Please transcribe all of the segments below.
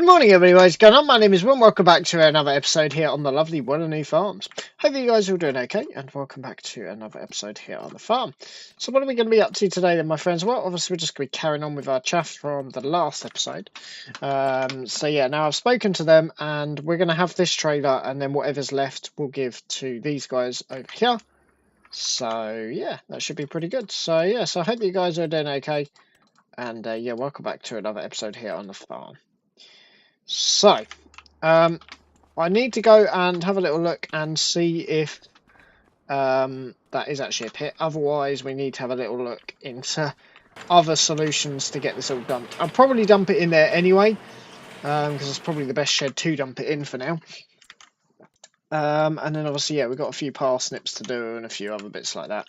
Good morning, everybody. What's going on? My name is Will. Welcome back to another episode here on the lovely Wernolau Farms. Hope you guys are all doing okay, and welcome back to another episode here on the farm. So, what are we going to be up to today, then, my friends? Well, obviously, we're just going to be carrying on with our chaff from the last episode. So, yeah, now I've spoken to them, and we're going to have this trailer, and then whatever's left, we'll give to these guys over here. So, yeah, that should be pretty good. So, yeah, so I hope you guys are doing okay, and yeah, welcome back to another episode here on the farm. So, I need to go and have a little look and see if that is actually a pit. Otherwise, we need to have a little look into other solutions to get this all done. I'll probably dump it in there anyway, because it's probably the best shed to dump it in for now. And then obviously, yeah, we've got a few parsnips to do and a few other bits like that.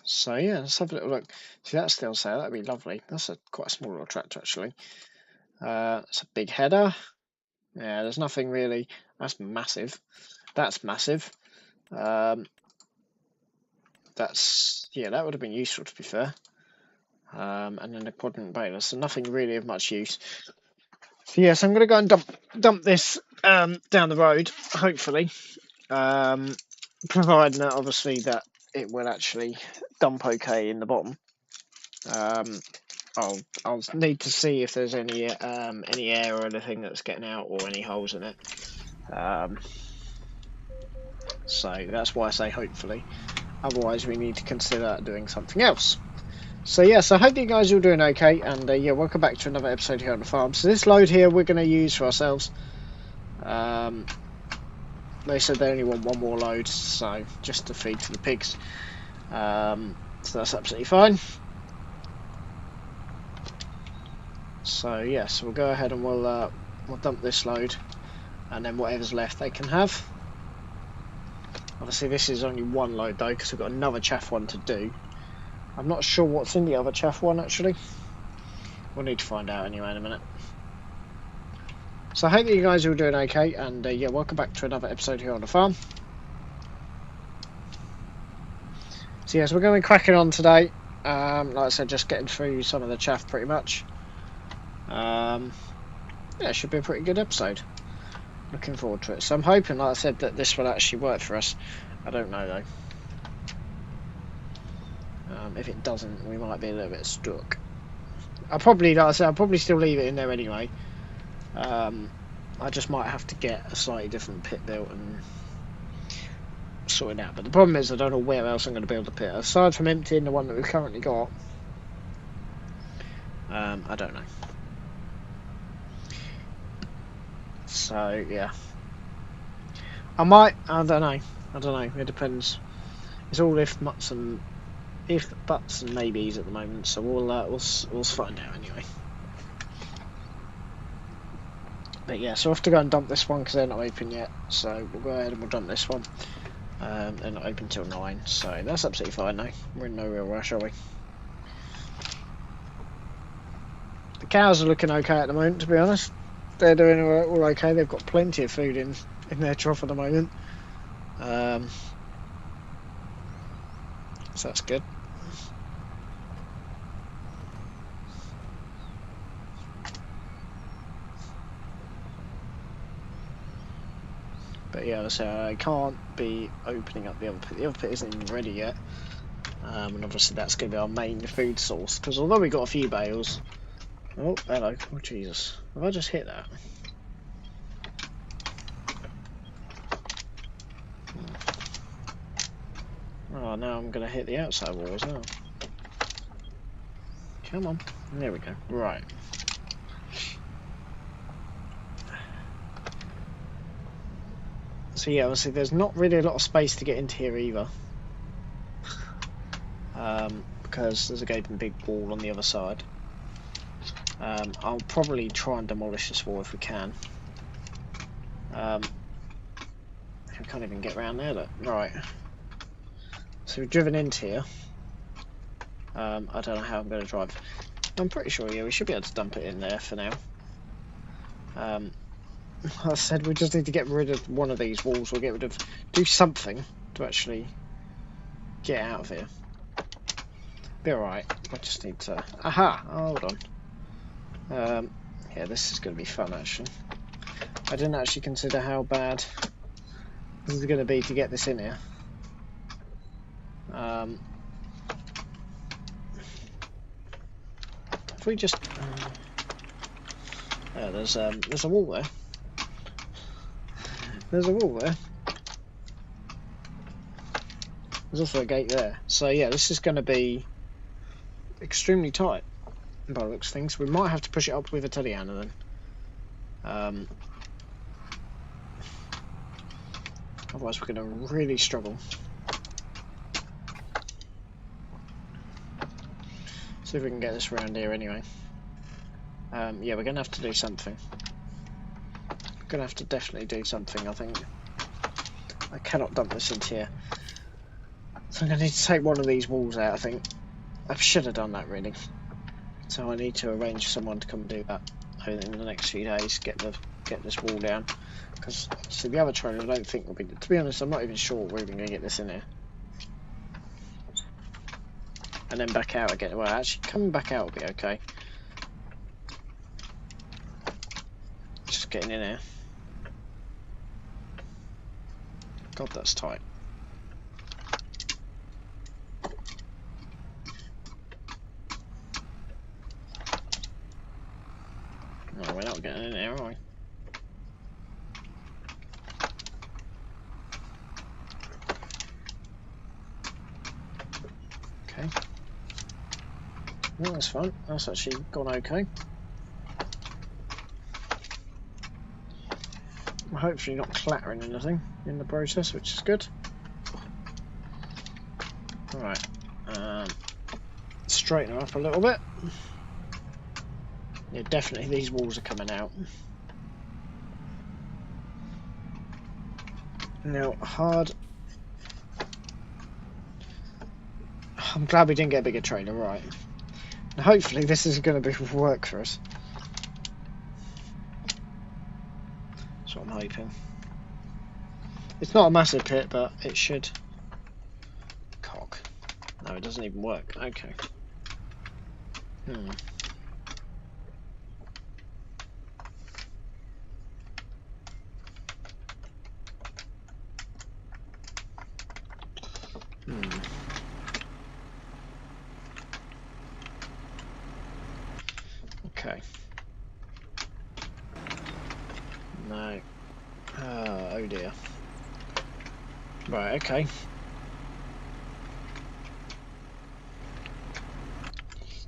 So yeah, let's have a little look. See, that's still there. That'd be lovely. That's quite a small little tractor actually. It's a big header. Yeah, there's nothing really. That's massive. That's massive. That's, yeah, that would have been useful to be fair. And then the quadrant baler, so nothing really of much use. So yes, I'm going to go and dump this down the road, hopefully. Providing that obviously that it will actually dump okay in the bottom. I'll need to see if there's any air or anything that's getting out or any holes in it. So that's why I say hopefully. Otherwise, we need to consider doing something else. So yes, I hope you guys are all doing okay, and yeah, welcome back to another episode here on the farm. So this load here we're going to use for ourselves. They said they only want one more load, so just to feed to the pigs. So that's absolutely fine. So yes, we'll go ahead and we'll dump this load, and then whatever's left they can have. Obviously this is only one load though, because we've got another chaff one to do. I'm not sure what's in the other chaff one actually. We'll need to find out anyway in a minute. So I hope that you guys are all doing okay, and yeah, welcome back to another episode here on the farm. So yes, we're going to be cracking on today. Like I said, just getting through some of the chaff pretty much. Yeah, it should be a pretty good episode. Looking forward to it. So I'm hoping, like I said, that this will actually work for us. I don't know though. If it doesn't, we might be a little bit stuck. I'll probably, like I said, I'll probably still leave it in there anyway. I just might have to get a slightly different pit built and sort it out. But the problem is I don't know where else I'm going to build a pit. Aside from emptying the one that we've currently got, I don't know. So yeah, I don't know. It depends. It's all if buts and maybes at the moment. So we'll find out anyway. But yeah, so I have to go and dump this one because they're not open yet. So we'll go ahead and we'll dump this one. They're not open till 9, so that's absolutely fine though. We're in no real rush, are we? The cows are looking okay at the moment, to be honest. They're doing all okay. They've got plenty of food in their trough at the moment. So that's good. But yeah, so I can't be opening up the other pit. The other pit isn't even ready yet. And obviously that's going to be our main food source. Because although we got a few bales... Oh, hello. Oh, Jesus. Have I just hit that? Oh, now I'm going to hit the outside wall as well. Come on. There we go. Right. So yeah, obviously there's not really a lot of space to get into here either. Because there's a gaping big wall on the other side. I'll probably try and demolish this wall if we can. I can't even get around there, look. Right. So we've driven into here. I don't know how I'm going to drive. I'm pretty sure, yeah, we should be able to dump it in there for now. Like I said, we just need to get rid of one of these walls, or do something to actually get out of here. Be alright. I just need to... Aha! Hold on. Yeah, this is going to be fun, actually. I didn't actually consider how bad this is going to be to get this in here. If we just... yeah, there's a wall there. There's a wall there. There's also a gate there. So yeah, this is going to be extremely tight by the looks of things. We might have to push it up with a telehandler then. Otherwise we're going to really struggle. See if we can get this around here anyway. Yeah, we're going to have to do something. We're going to have to definitely do something, I think. I cannot dump this into here. So I'm going to need to take one of these walls out, I think. I should have done that, really. So I need to arrange for someone to come and do that in the next few days, get this wall down. Because see, the other trailer I don't think will be... To be honest, I'm not even sure we're even going to get this in here. And then back out again. Well, actually, coming back out will be okay. Just getting in here. God, that's tight. No, we're not getting in there, are we? Okay. No, that's fine. That's actually gone okay. I'm hopefully not clattering anything in the process, which is good. Alright. Straighten her up a little bit. Yeah, definitely these walls are coming out. Now, hard. I'm glad we didn't get a bigger trailer, right. Now, hopefully this is going to be work for us. That's what I'm hoping. It's not a massive pit, but it should. Cock. No, it doesn't even work. Okay. Okay. No. Oh dear. Right, okay.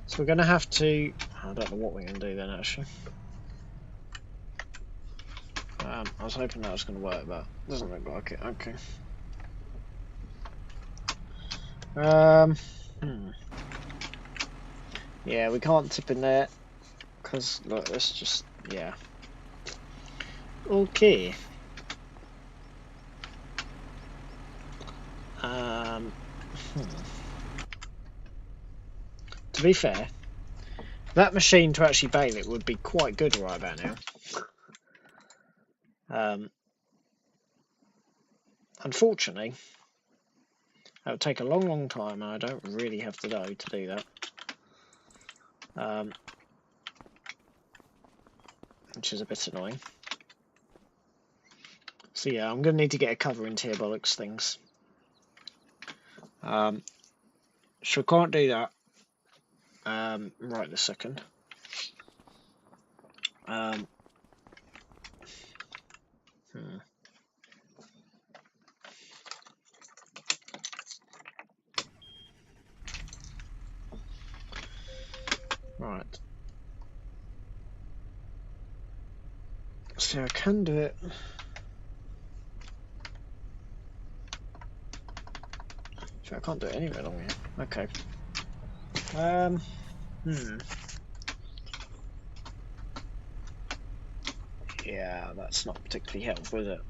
So we're going to have to... I don't know what we're going to do then, actually. I was hoping that was going to work, but it doesn't look like it. Okay. Yeah, we can't tip in there because look, it's just yeah. Okay. To be fair, that machine to actually bale it would be quite good right about now. Unfortunately, that would take a long time, and I don't really have the dough to do that. Which is a bit annoying. So yeah, I'm going to need to get a cover into here, bollocks things. So I can't do that right this second. Right. So I can do it. So I can't do it anywhere along here. Okay. Yeah, that's not particularly helpful, is it?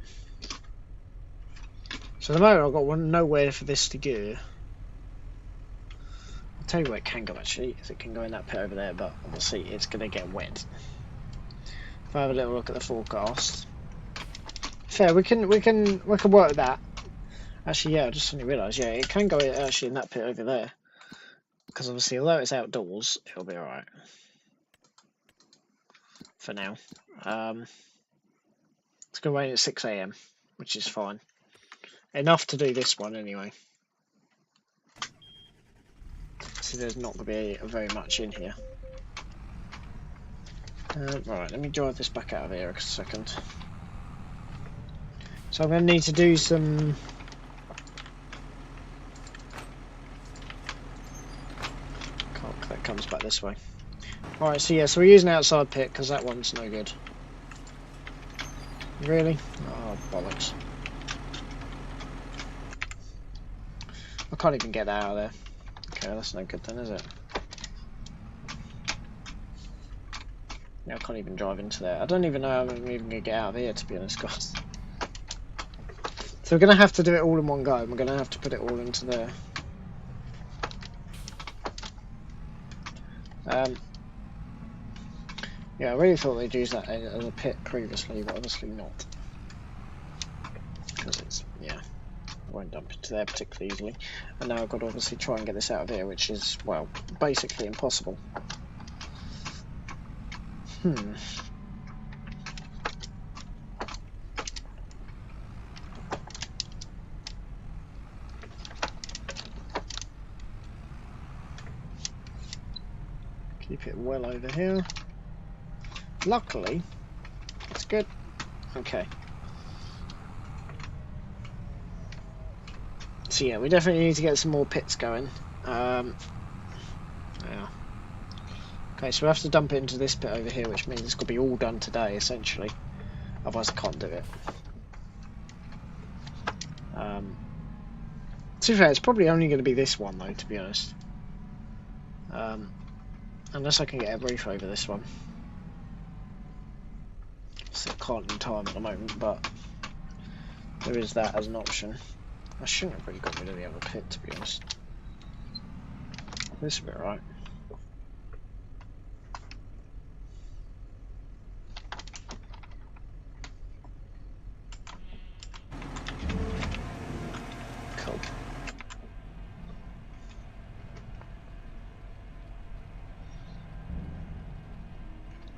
So at the moment I've got nowhere for this to go. I'll tell you where it can go actually, is it can go in that pit over there, but obviously it's going to get wet. If I have a little look at the forecast. Fair, we can work with that. Actually, yeah, I just suddenly realised, yeah, it can go actually in that pit over there. Because obviously, although it's outdoors, it'll be alright. for now. It's going to rain at 6 AM, which is fine. Enough to do this one anyway. So there's not going to be very much in here. Right, let me drive this back out of here a second. So I'm going to need to do some... That comes back this way. Alright, so yeah, so we're using outside pit because that one's no good. Really? Oh, bollocks. I can't even get that out of there. Okay, that's no good then, is it? Yeah, I can't even drive into there. I don't even know how I'm even going to get out of here, to be honest, guys. So we're going to have to do it all in one go, and we're going to have to put it all into there. Yeah, I really thought they'd use that as a pit previously, but obviously not. Because it's, yeah, I won't dump into there particularly easily. And now I've got to obviously try and get this out of here, which is, well, basically impossible. Keep it well over here. Luckily, it's good. Okay. So yeah, we definitely need to get some more pits going. Yeah. Okay, so we have to dump it into this bit over here, which means it's got to be all done today, essentially. Otherwise I can't do it. To be fair, it's probably only going to be this one, though, to be honest. Unless I can get a roof over this one. So I can't in time at the moment, but there is that as an option. I shouldn't have really got rid of the other pit, to be honest. This will be alright. Cool.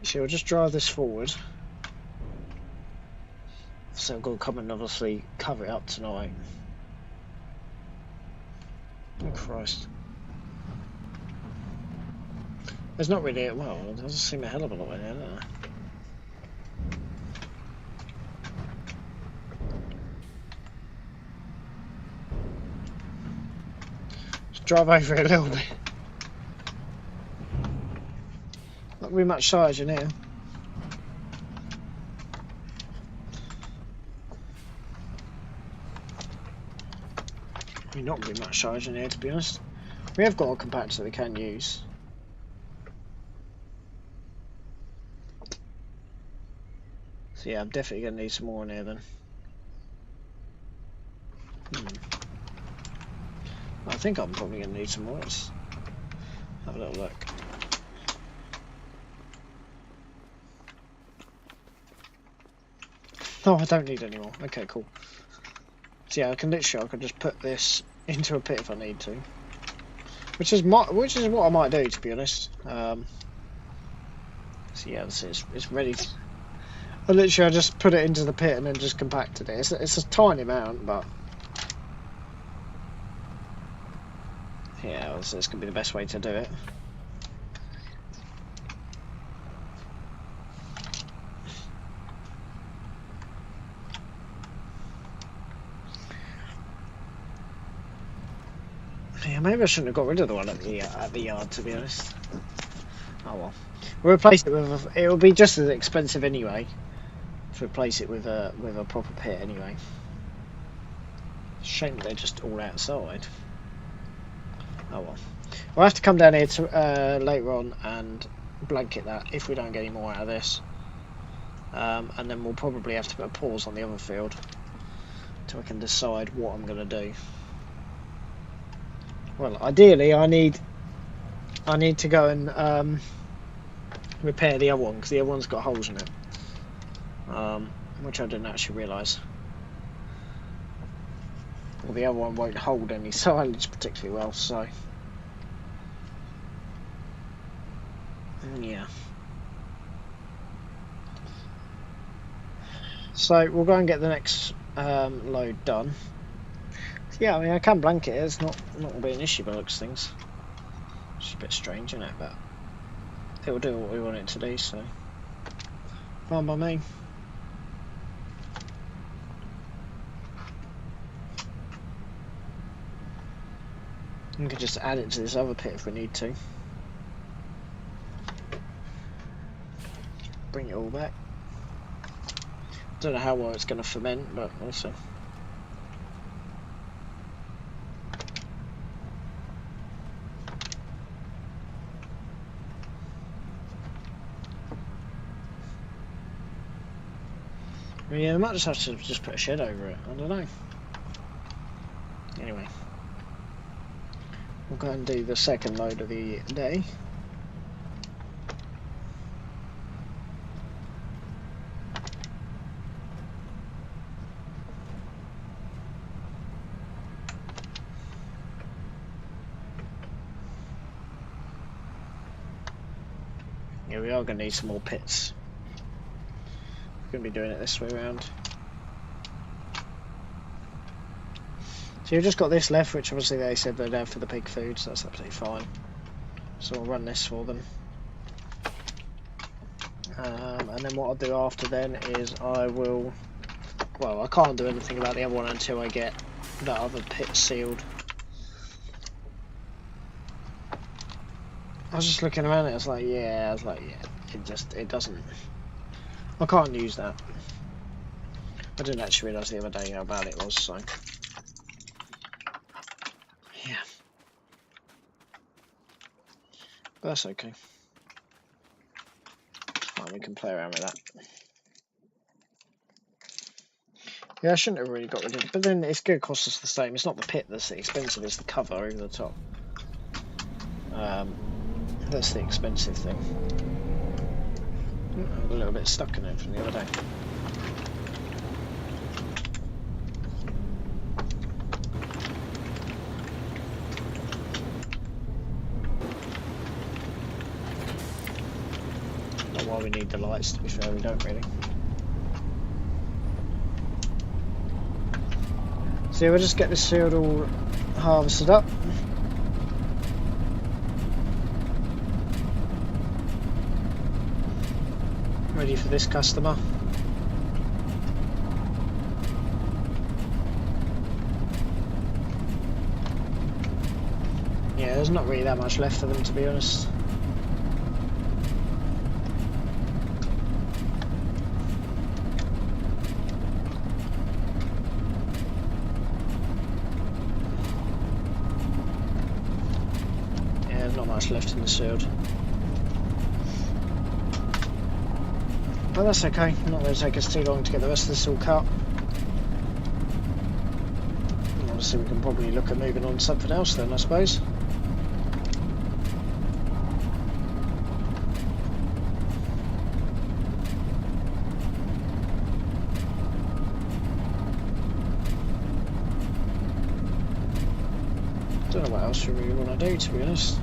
So we'll just drive this forward. So I've got to come and obviously cover it up tonight. Oh Christ. There's not really, well, there doesn't seem a hell of a lot in there, does there? Just drive over it a little bit. Not really much size in here. I mean, not really much size in here, to be honest. We have got a compactor that we can use. So yeah, I'm definitely going to need some more in here then. I think I'm probably going to need some more. Let's have a little look. Oh, I don't need any more. Okay, cool. So yeah, I can just put this into a pit if I need to. Which is what I might do, to be honest. So yeah, it's ready. I just put it into the pit and then just compacted it. It's a tiny amount, but yeah, it's gonna be the best way to do it. Yeah, maybe I shouldn't have got rid of the one at the yard, to be honest. Oh well. We'll replace it with it'll be just as expensive anyway to replace it with a proper pit anyway. Shame that they're just all outside. Oh well. We'll have to come down here to later on and blanket that if we don't get any more out of this. And then we'll probably have to put a pause on the other field till I can decide what I'm gonna do. Well, ideally, I need to go and repair the other one because the other one's got holes in it, which I didn't actually realise. Well, the other one won't hold any silage particularly well, so yeah. So we'll go and get the next load done. Yeah, I mean I can blanket it. It's not going to be an issue by looks things. It's a bit strange, isn't it? But it will do what we want it to do. So fine by me. We could just add it to this other pit if we need to. Bring it all back. Don't know how well it's going to ferment, but we'll see. Yeah, I might just have to just put a shed over it. I don't know. Anyway, we'll go and do the second load of the day. Yeah, we are going to need some more pits. We're going to be doing it this way around. So you've just got this left, which obviously they said they'd have for the pig food, so that's absolutely fine. So we'll run this for them. And then what I'll do after then is I will... Well, I can't do anything about the other one until I get that other pit sealed. I was just looking around it, I was like, yeah, it doesn't... I can't use that. I didn't actually realise the other day how bad it was, so... Yeah. But that's okay. Fine, we can play around with that. Yeah, I shouldn't have really got rid of it, but then it's going to cost us the same. It's not the pit that's the expensive, it's the cover over the top. That's the expensive thing. I'm a little bit stuck in it from the other day. Not why we need the lights, to be fair, we don't really. So yeah, we'll just get this field all harvested up. Ready for this customer. Yeah, there's not really that much left for them, to be honest. Yeah, there's not much left in the field. But that's okay, not going to take us too long to get the rest of this all cut. And obviously we can probably look at moving on to something else then, I suppose. Don't know what else we really want to do, to be honest.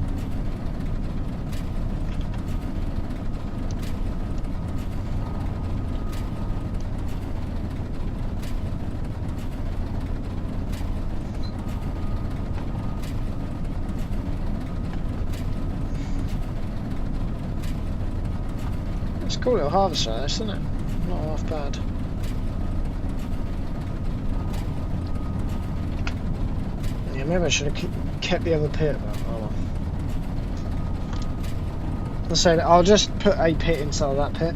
It's a cool little harvester, this, isn't it? Not half bad. Yeah, maybe I should have kept the other pit, but oh well. Let's say that I'll just put a pit inside that pit.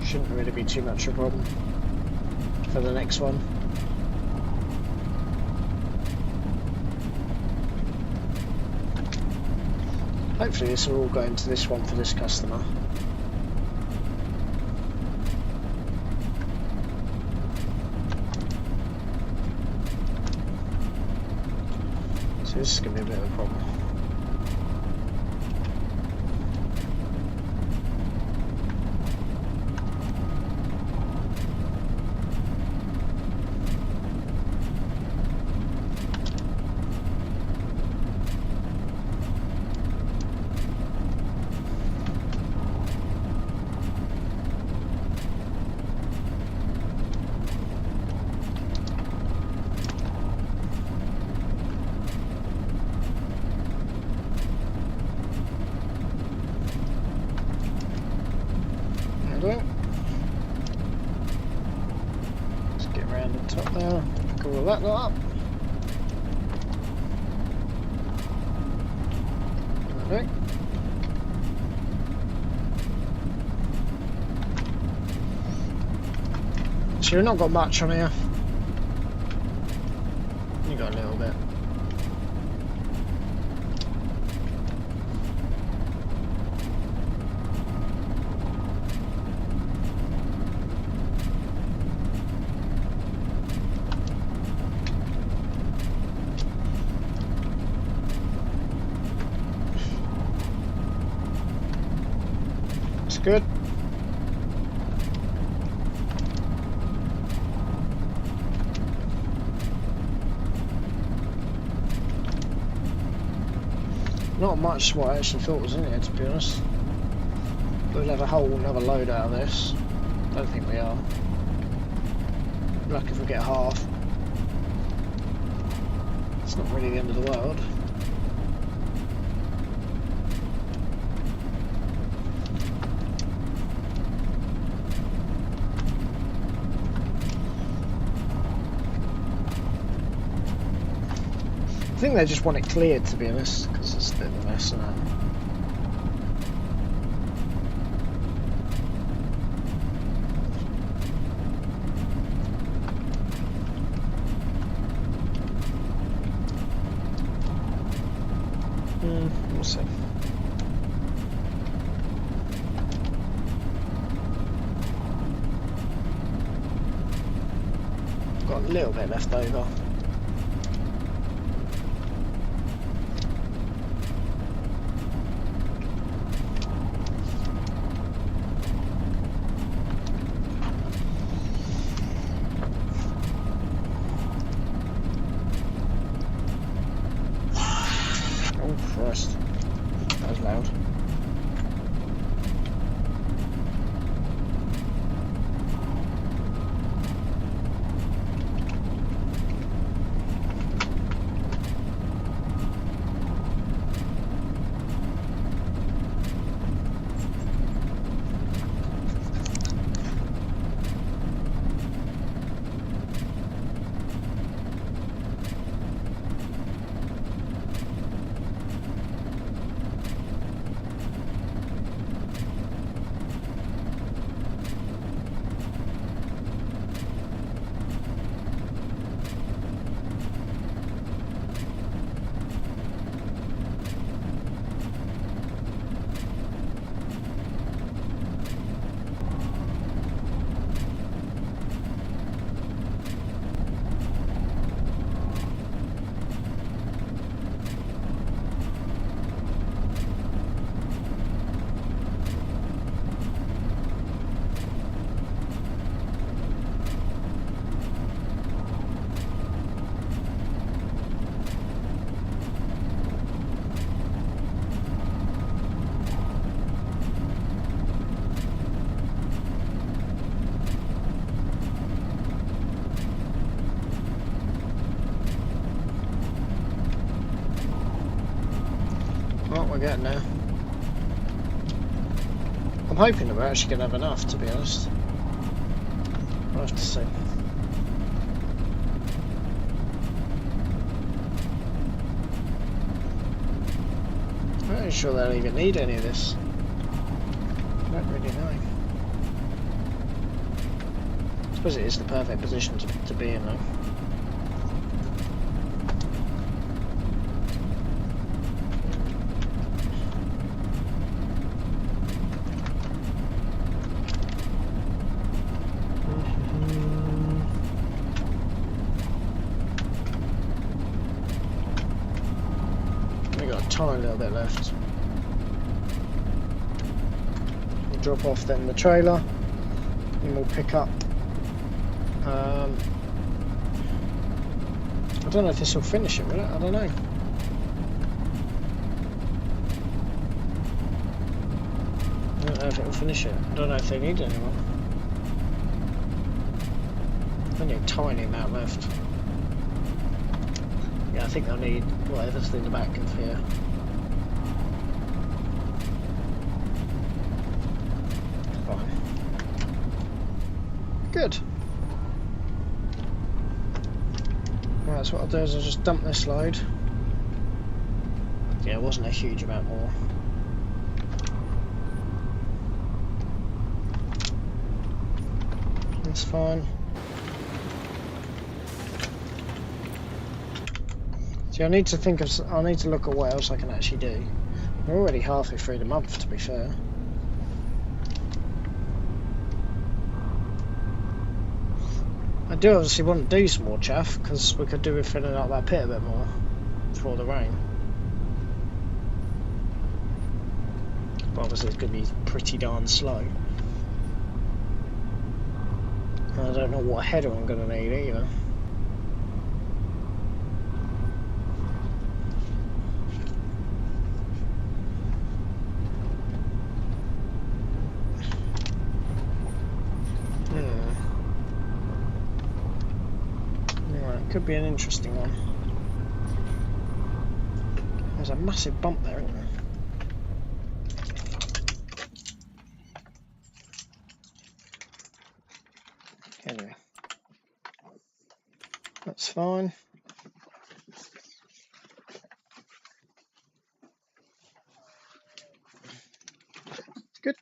Shouldn't really be too much of a problem for the next one. Hopefully this will all go into this one for this customer. So this is going to be a bit of a problem. that lot up. Okay. So you've not got much on here. You got a little bit. It's good. Not much what I actually thought was in here, to be honest. We'll have a whole another load out of this. Don't think we are. Lucky if we get half. It's not really the end of the world. I think they just want it cleared, to be honest, because it's a bit of a mess, isn't it? We'll see. Got a little bit left over. Christ, that was loud. Well, we're getting there. I'm hoping that we're actually going to have enough, to be honest. We'll have to see. I'm not really sure they'll even need any of this. I don't really know. I suppose it is the perfect position to be in, though. A little bit left. We'll drop off then the trailer and we'll pick up. I don't know if this will finish it, will it? I don't know. I don't know if it will finish it. I don't know if they need any more. Only a tiny amount left. Yeah, I think they'll need whatever's in the back of here. Good. Right, so what I'll do is I'll just dump this load. Yeah, it wasn't a huge amount more. That's fine. See, I need to look at what else I can actually do. We're already halfway through the month, to be fair. I do obviously want to do some more chaff, because we could do with filling up that pit a bit more before the rain. But obviously it's going to be pretty darn slow. And I don't know what header I'm going to need either. Could be an interesting one. There's a massive bump there, isn't there? Anyway, that's fine. Good.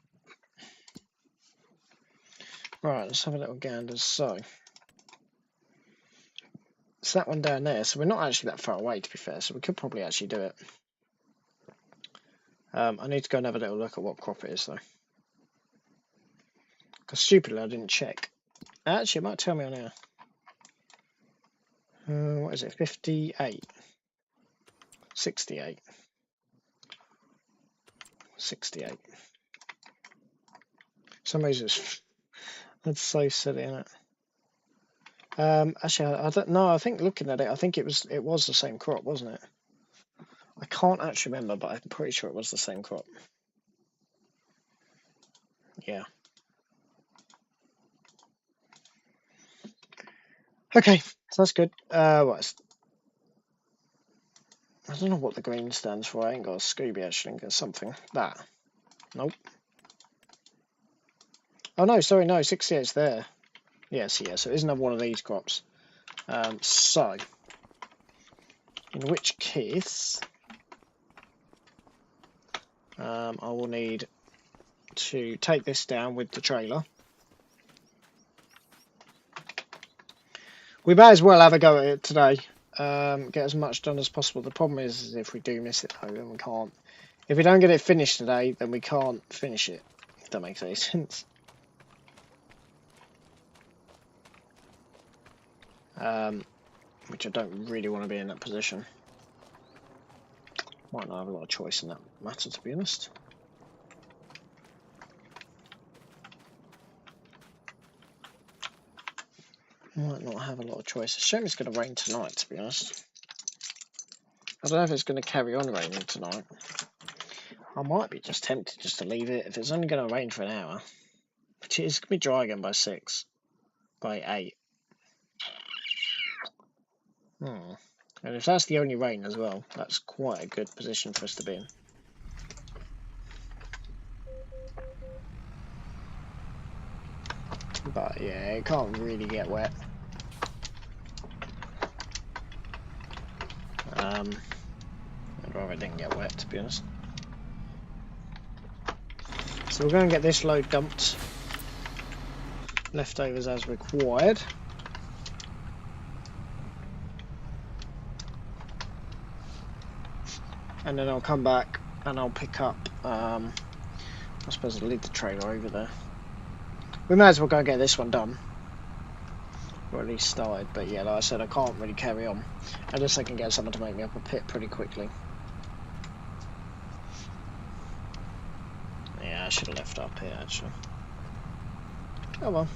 Right, let's have a little gander. So it's that one down there, so we're not actually that far away, to be fair, so we could probably actually do it. I need to go and have a little look at what crop it is, though. Because stupidly, I didn't check. Actually, it might tell me on here. What is it? 58. 68. 68. For some reason, that's so silly, isn't it? Actually, I don't know. I think looking at it, I think it was the same crop, wasn't it? I can't actually remember, but I'm pretty sure it was the same crop. Yeah. Okay, so that's good. What? I don't know what the green stands for. I ain't got a Scooby actually. I got something. That. Nope. Oh no, sorry, no. 68's there. Yes, yeah. So it is another one of these crops. So, in which case, I will need to take this down with the trailer. We may as well have a go at it today. Get as much done as possible. The problem is if we do miss it though, then we can't. If we don't get it finished today, then we can't finish it. If that makes any sense. Which I don't really want to be in that position. Might not have a lot of choice in that matter, to be honest. Might not have a lot of choice. It's a shame it's going to rain tonight, to be honest. I don't know if it's going to carry on raining tonight. I might be just tempted just to leave it. If it's only going to rain for an hour, which is going to be dry again by 6, by 8. And if that's the only rain as well, that's quite a good position for us to be in. But yeah, it can't really get wet. I'd rather it didn't get wet, to be honest. So we're going to get this load dumped. Leftovers as required. And then I'll come back and I'll pick up, I suppose I'll leave the trailer over there. We may as well go and get this one done. Or at least started, but yeah, like I said, I can't really carry on. Unless I can get someone to make me up a pit pretty quickly. Yeah, I should have left up here actually. Oh well.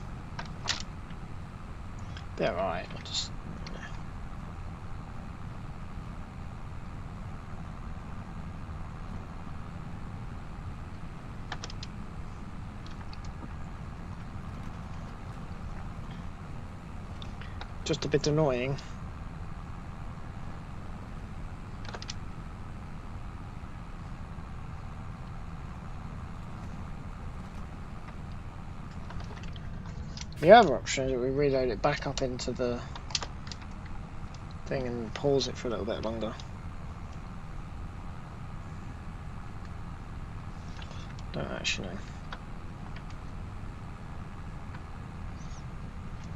They're alright, I'll just... Just a bit annoying. The other option is that we reload it back up into the thing and pause it for a little bit longer. Don't actually know.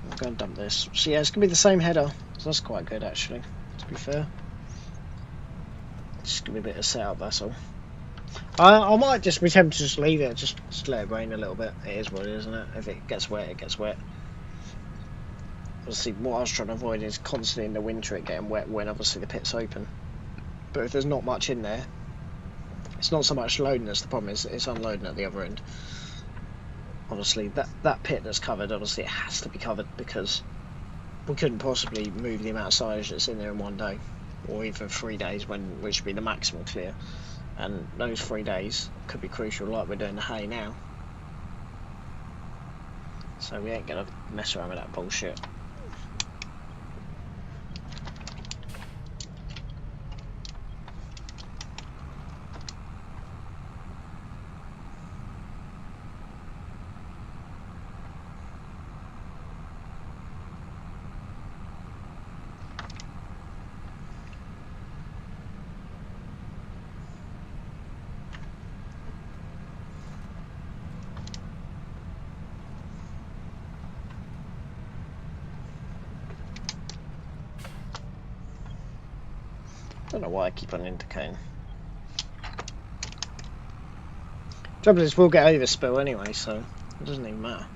I'm going to dump this. So yeah, it's going to be the same header. So that's quite good actually, to be fair. Just give me a bit of setup, that's all. I might just be tempted to just leave it, just let it rain a little bit. It is what it is, isn't it? If it gets wet, it gets wet. Obviously, what I was trying to avoid is constantly in the winter it getting wet when obviously the pit's open. But if there's not much in there, it's not so much loading that's the problem, it's unloading at the other end. Obviously, that pit that's covered, obviously it has to be covered because we couldn't possibly move the amount of silage that's in there in one day, or even 3 days, which would be the maximum clear. And those 3 days could be crucial, like we're doing the hay now. So we ain't gonna mess around with that bullshit. Don't know why I keep on indicating. Trouble is, we'll get overspill anyway, so it doesn't even matter.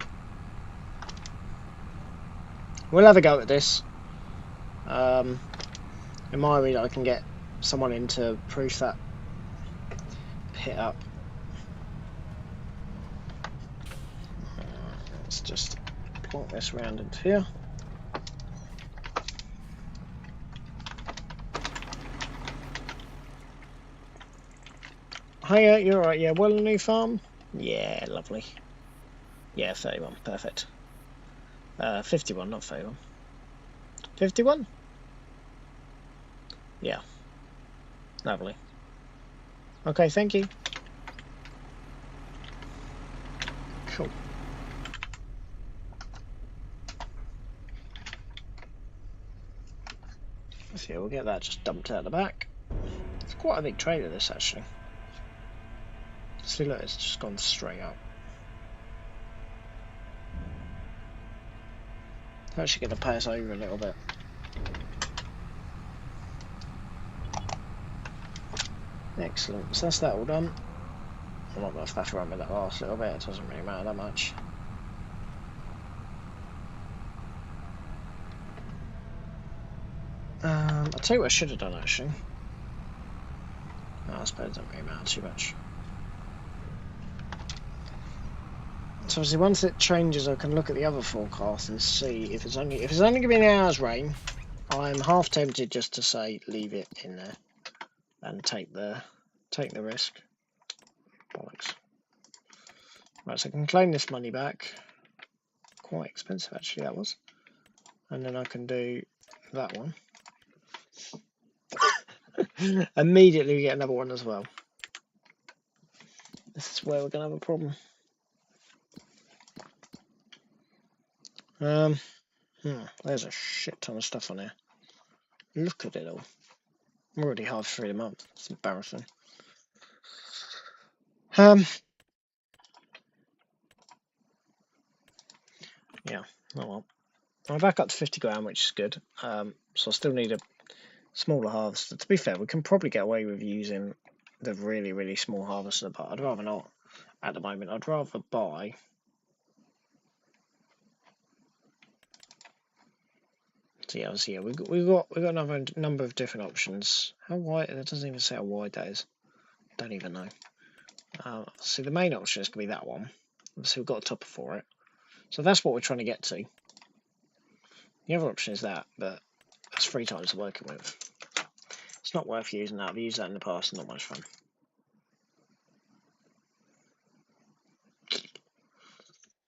We'll have a go at this. In my read, I can get someone in to proof that pit up. Let's just plonk this round into here. Hey, you're right, yeah, Wernolau farm? Yeah, lovely. Yeah, 31, perfect. 51, not 31. 51? Yeah. Lovely. Okay, thank you. Cool. So yeah, we'll get that just dumped out the back. It's quite a big trailer, this, actually. See, look, it's just gone straight up. Actually going to pay us over a little bit. Excellent, so that's that all done. I'm not going to faff around with that last little bit, it doesn't really matter that much. I'll tell you what I should have done actually. I suppose it doesn't really matter too much. So obviously once it changes I can look at the other forecast and see if it's only going to be an hour's rain. I'm half tempted just to say leave it in there and take the risk. Bollocks. Right, so I can claim this money back. Quite expensive actually that was. And then I can do that one. Immediately we get another one as well. This is where we're going to have a problem. There's a shit ton of stuff on here. Look at it all. I'm already half through the month. It's embarrassing. Yeah, oh well. I'm back up to 50 grand, which is good. So I still need a smaller harvester. To be fair, we can probably get away with using the really, really small harvester, but I'd rather not at the moment. I'd rather buy. So yeah, we've got another number of different options. How wide? It doesn't even say how wide that is. Don't even know. So the main option is going to be that one. So we've got a topper for it. So that's what we're trying to get to. The other option is that, but that's 3 times the working with. It's not worth using that. I've used that in the past, not much fun.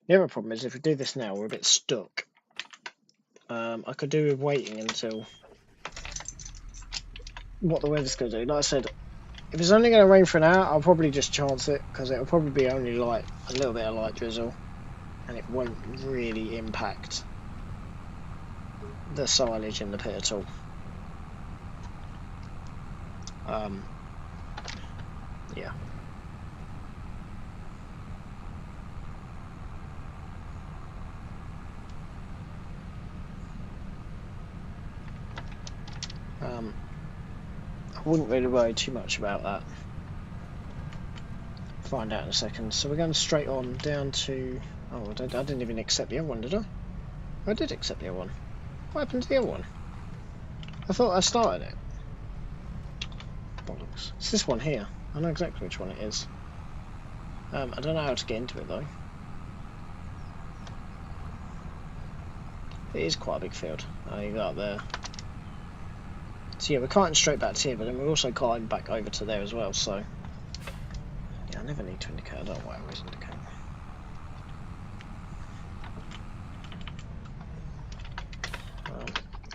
The other problem is if we do this now, we're a bit stuck. I could do with waiting until what the weather's going to do. Like I said, if it's only going to rain for an hour, I'll probably just chance it because it'll probably be only like a little bit of light drizzle, and it won't really impact the silage in the pit at all. Yeah. I wouldn't really worry too much about that. Find out in a second. So we're going straight on down to... Oh, I didn't even accept the other one, did I? I did accept the other one. What happened to the other one? I thought I started it. Bollocks. It's this one here. I know exactly which one it is. I don't know how to get into it though. It is quite a big field. Oh, you got up there. So yeah, we're kiting straight back to here, but then we're also kiting back over to there as well, so... Yeah, I never need to indicate. I don't know why I always indicate.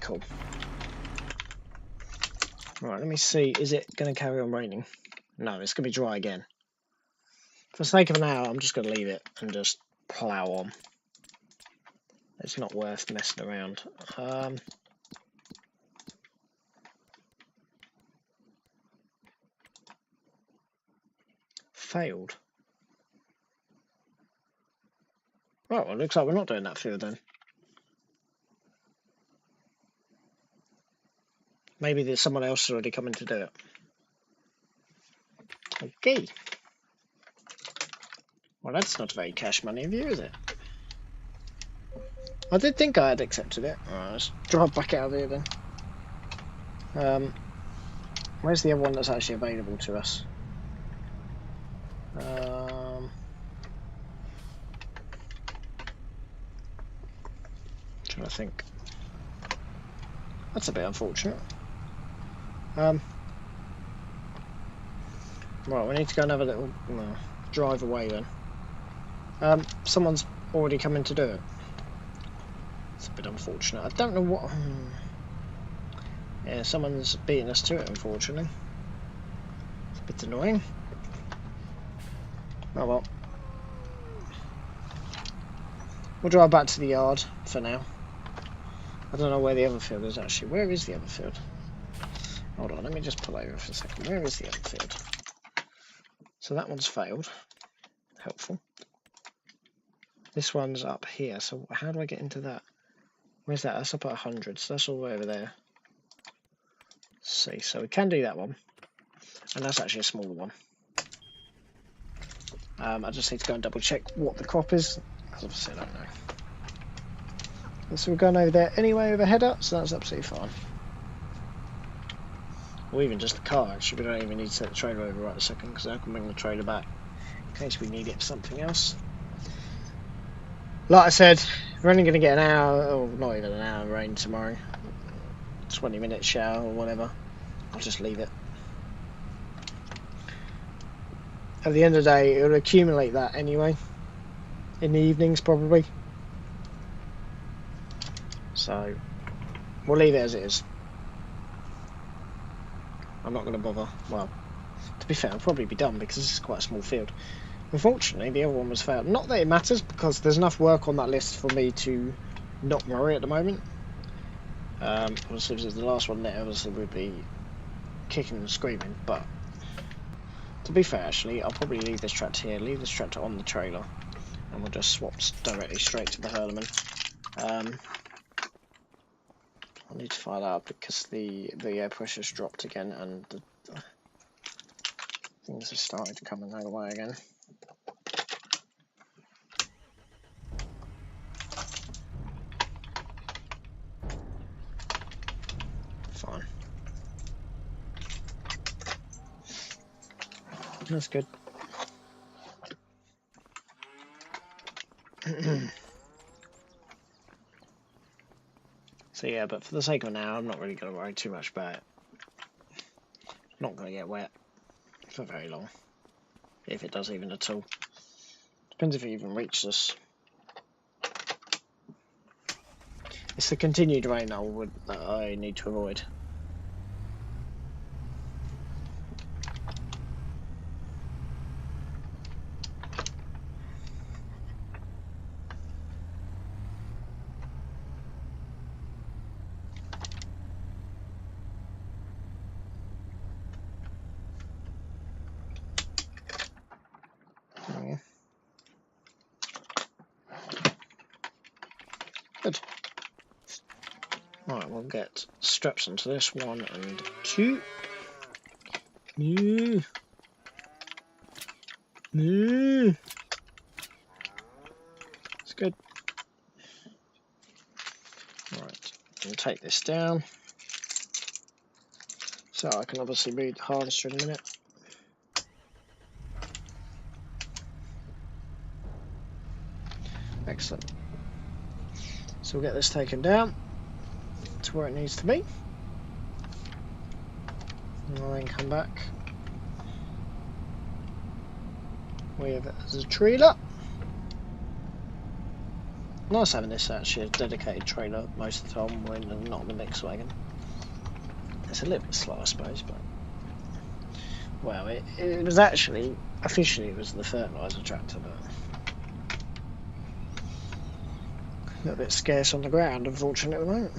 Cool. Right, let me see. Is it going to carry on raining? No, it's going to be dry again. For the sake of an hour, I'm just going to leave it and just plough on. It's not worth messing around. Failed. Oh, well, it looks like we're not doing that field then. Maybe there's someone else already coming to do it. Okay. Well, that's not very cash money of you, is it? I did think I had accepted it. Alright, let's drive back out of here then. Where's the other one that's actually available to us? Trying to think. That's a bit unfortunate. Right, we need to go and have a little drive away then. Someone's already coming to do it. It's a bit unfortunate. I don't know what... Yeah, someone's beating us to it, unfortunately. It's a bit annoying. Oh well. We'll drive back to the yard for now. I don't know where the other field is actually. Where is the other field? Hold on, let me just pull over for a second. Where is the other field? So that one's failed. Helpful. This one's up here, so how do I get into that? Where's that? That's up at 100, so that's all the way over there. Let's see, so we can do that one. And that's actually a smaller one. I just need to go and double check what the crop is, because obviously I don't know. And so we're going over there anyway with a header, so that's absolutely fine. Or even just the car, actually. We don't even need to set the trailer over right a second, because I can bring the trailer back in case we need it for something else. Like I said, we're only going to get an hour, or not even an hour of rain tomorrow. 20-minute shower or whatever. I'll just leave it. At the end of the day, it'll accumulate that anyway. In the evenings, probably. So, we'll leave it as it is. I'm not going to bother. Well, to be fair, I'll probably be done because this is quite a small field. Unfortunately, the other one was failed. Not that it matters, because there's enough work on that list for me to not worry at the moment. Obviously, if it was the last one there, obviously we'd be kicking and screaming, but to be fair, actually, I'll probably leave this tractor here, leave this tractor on the trailer, and we'll just swap directly straight to the Hurleman. I need to fire that up because the air pressure's dropped again, and the things have started to come in the way again. Fine. That's good. So yeah, but for the sake of now, I'm not really going to worry too much about it. Not going to get wet for very long, if it does even at all. Depends if it even reaches us. It's the continued rain that I need to avoid. Right, we'll get straps onto this, 1 and 2. Yeah. Yeah. It's good. Right, we'll take this down. So I can obviously read the harvester in a minute. Excellent. So we'll get this taken down to where it needs to be. And I'll then come back with it as a trailer. Nice having this actually a dedicated trailer most of the time when not on the mix wagon. It's a little bit slow I suppose, but well it was actually officially it was the fertiliser tractor, but a little bit scarce on the ground unfortunately at the moment.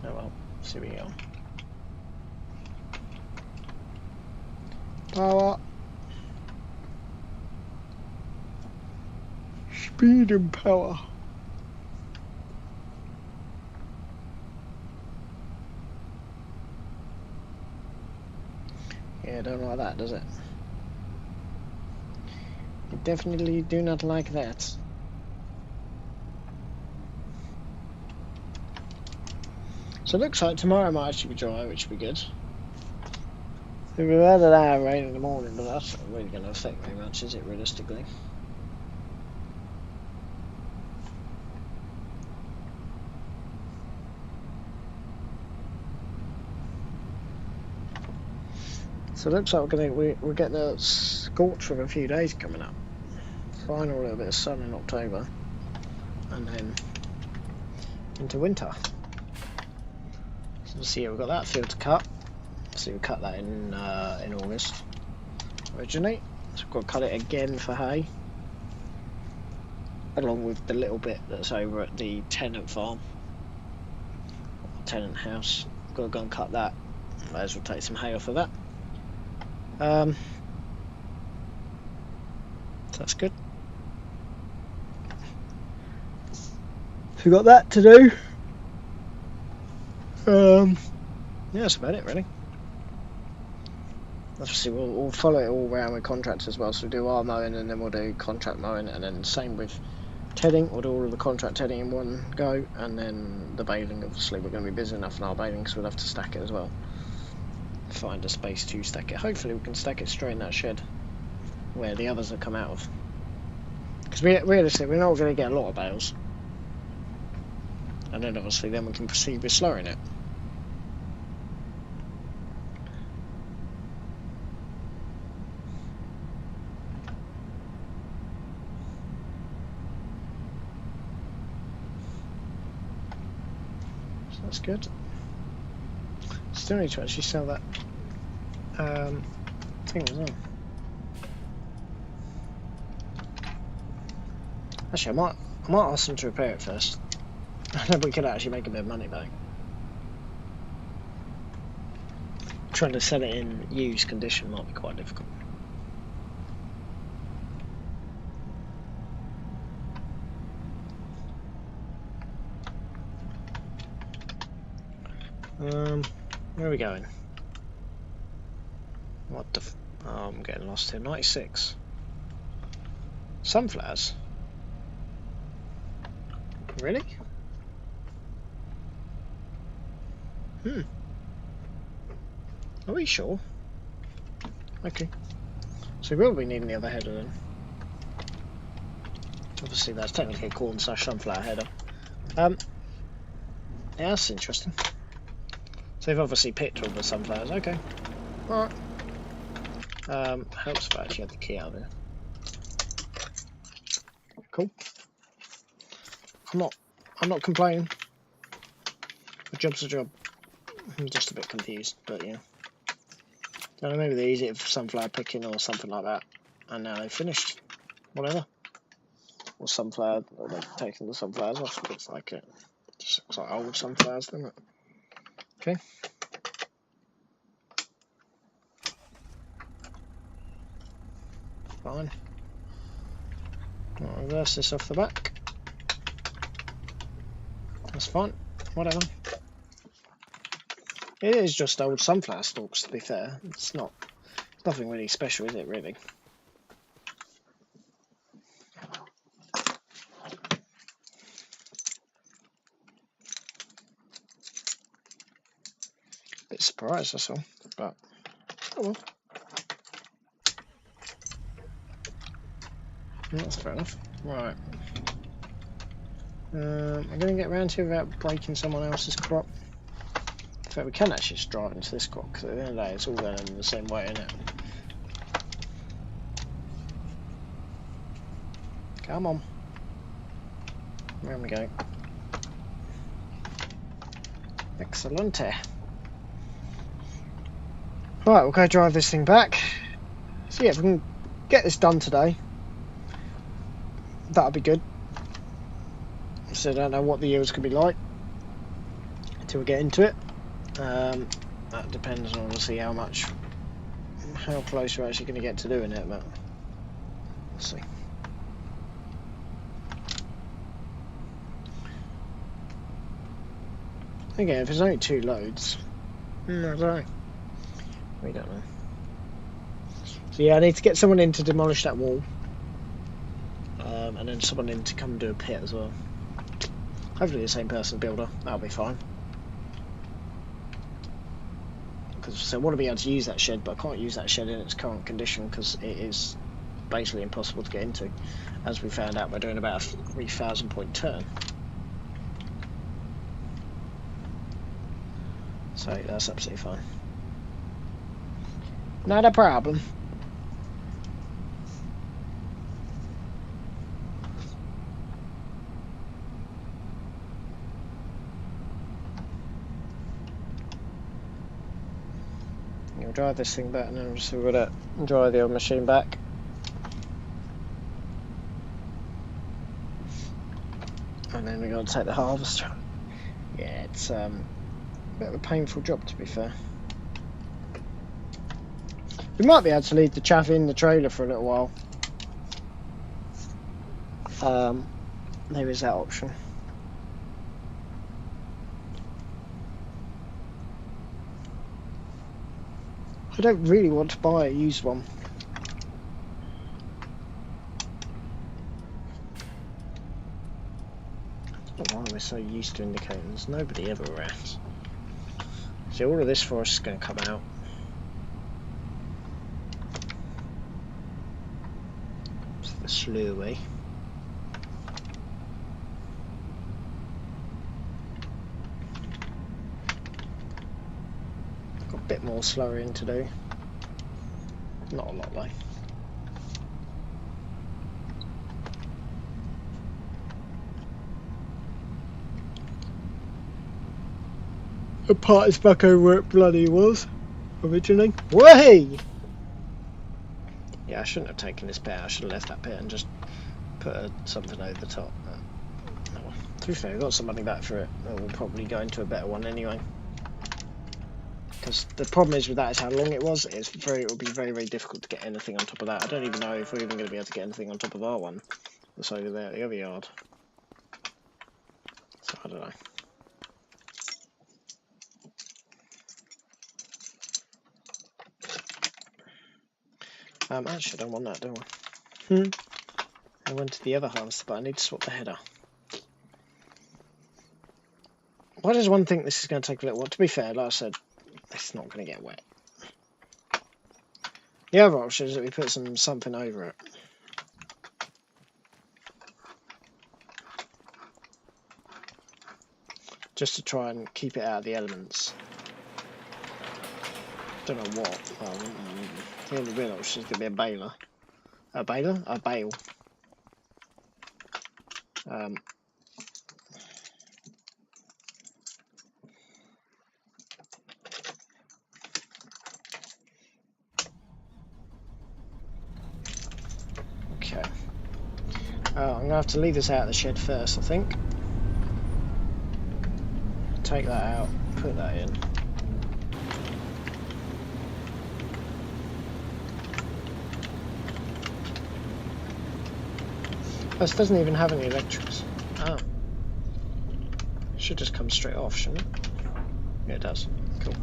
Oh well, see we go. Power, speed and power. Yeah, don't like that, does it? You definitely do not like that. So it looks like tomorrow might actually be dry, which would be good. We've had an hour of rain in the morning, but that's not really going to affect me much, is it, realistically? So it looks like we're getting a scorch of a few days coming up. Final little bit of sun in October, and then into winter. So we'll see, we've got that field to cut. So we cut that in August originally. So we've got to cut it again for hay, along with the little bit that's over at the tenant farm, tenant house. We've got to go and cut that. Might as well take some hay off of that. So that's good. So we've got that to do. Yeah, that's about it really. Obviously we'll follow it all around with contracts as well, so we'll do our mowing and then we'll do contract mowing, and then same with tedding, we'll do all of the contract tedding in one go, and then the baling, obviously we're going to be busy enough in our baling because we'll have to stack it as well. Find a space to stack it. Hopefully we can stack it straight in that shed where the others have come out of, because realistically we're not going to get a lot of bales, and then obviously then we can proceed with slurring it. That's good. Still need to actually sell that thing as well. Actually, I might ask them to repair it first, and then we could actually make a bit of money back. Trying to sell it in used condition might be quite difficult. Where are we going? What the oh, I'm getting lost here. 96. Sunflowers? Really? Are we sure? Okay. So we will be needing the other header then. Obviously that's technically a corn / sunflower header. Yeah, that's interesting. So they've obviously picked all the sunflowers, okay. Alright. Helps if I actually had the key out there. Cool. I'm not complaining. A job's a job. I'm just a bit confused, but yeah. Don't know, maybe they use it for sunflower picking or something like that. And now they've finished. Whatever. Or sunflower, or they've taken the sunflowers off. It looks like it. Just looks like old sunflowers, doesn't it? Okay. Fine. I'll reverse this off the back. That's fine. Whatever. It is just old sunflower stalks, to be fair. It's nothing really special, is it, really? Bit surprised, that's all. But, oh well. That's fair enough. Right. I'm going to get around here without breaking someone else's crop. In fact, we can actually just drive into this crop, because at the end of the day, it's all going in the same way, isn't it? Come on. There we go. Excellent. Right, we'll go drive this thing back. So yeah, if we can get this done today, that'll be good. So I don't know what the yields could be like until we get into it. That depends on obviously how close we're actually going to get to doing it, but we'll see. Again, if it's only 2 loads, I don't know. We don't know. So yeah, I need to get someone in to demolish that wall, and then someone in to come and do a pit as well. Hopefully the same person builder, that'll be fine. Because I want to be able to use that shed, but I can't use that shed in its current condition because it is basically impossible to get into. As we found out, we're doing about a 3,000 point turn. So that's absolutely fine. Not a problem. You'll drive this thing back and then obviously we're going to drive the old machine back. And then we're going to take the harvester. Yeah, it's a bit of a painful job, to be fair. We might be able to leave the chaff in the trailer for a little while. There is that option. I don't really want to buy a used one. I don't know why we're so used to indicators. Nobody ever around. See, all of this forest is going to come out. It's the slow way. Got a bit more slurrying to do. Not a lot though. The part is back over where it bloody was originally. Way! Yeah, I shouldn't have taken this pit. I should have left that pit and just put something over the top. But, oh, to be fair, we've got some money back for it. We'll probably go into a better one anyway. Because the problem is with that is how long it was. It'll be very, very difficult to get anything on top of that. I don't even know if we're even going to be able to get anything on top of our one that's over there at the other yard. So I don't know. Actually, I don't want that, do I? I went to the other harvester, but I need to swap the header. Why does one think this is going to take a little while? To be fair, like I said, it's not going to get wet. The other option is that we put something over it. Just to try and keep it out of the elements. Don't know what. Well, the only real option is going to be a baler. A baler? A bale. Okay. I'm going to have to leave this out of the shed first, I think. Take that out, put that in. This doesn't even have any electrics. Oh. Should just come straight off, shouldn't it? Yeah, it does. Cool.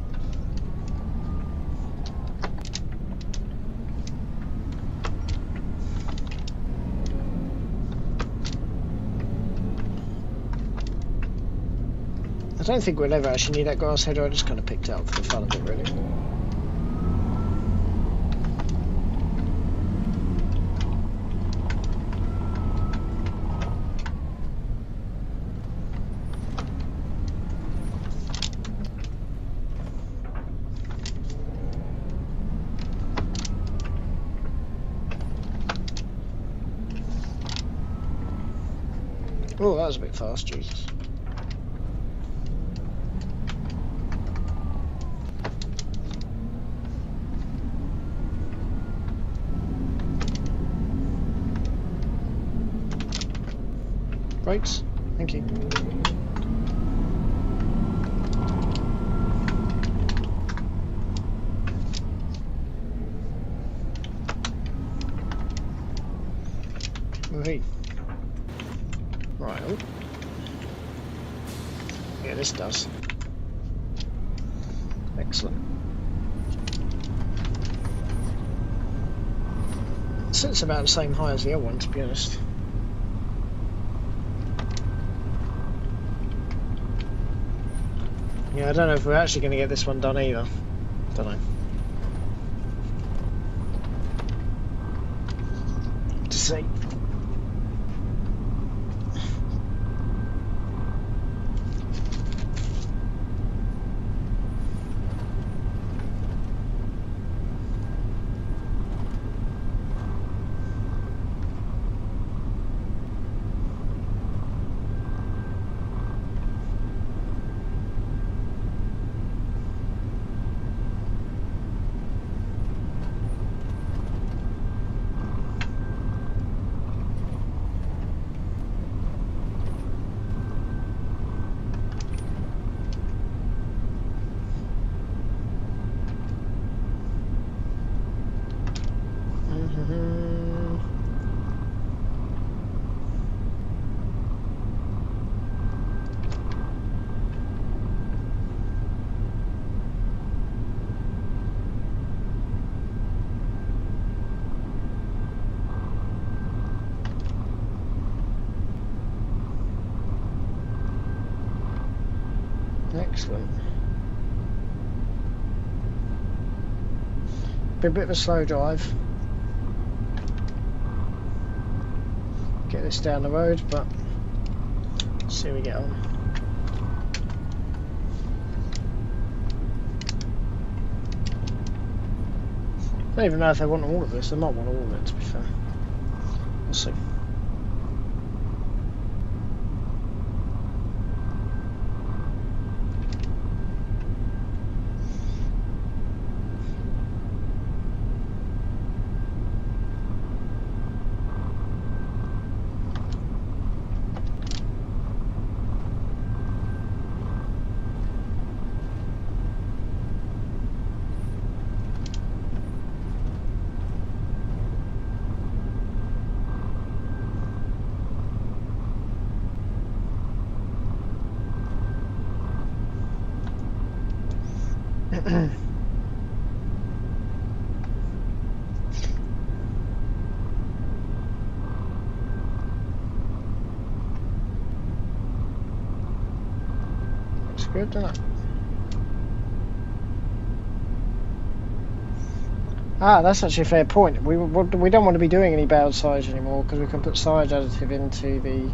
I don't think we'll ever actually need that grass header. I just kind of picked it up for the fun of it, really. Oh, that was a bit fast, Jesus. Brakes, thank you. Okay. Right. Oh. Yeah, this does. Excellent. It sits about the same height as the other one, to be honest. Yeah, I don't know if we're actually going to get this one done either. Don't know. To see. Excellent. Be a bit of a slow drive. Get this down the road, but see how we get on. I don't even know if they want all of this. They might want all of it, to be fair. We'll see. Looks good, doesn't it? Ah, that's actually a fair point. We don't want to be doing any bowed silage anymore because we can put silage additive into the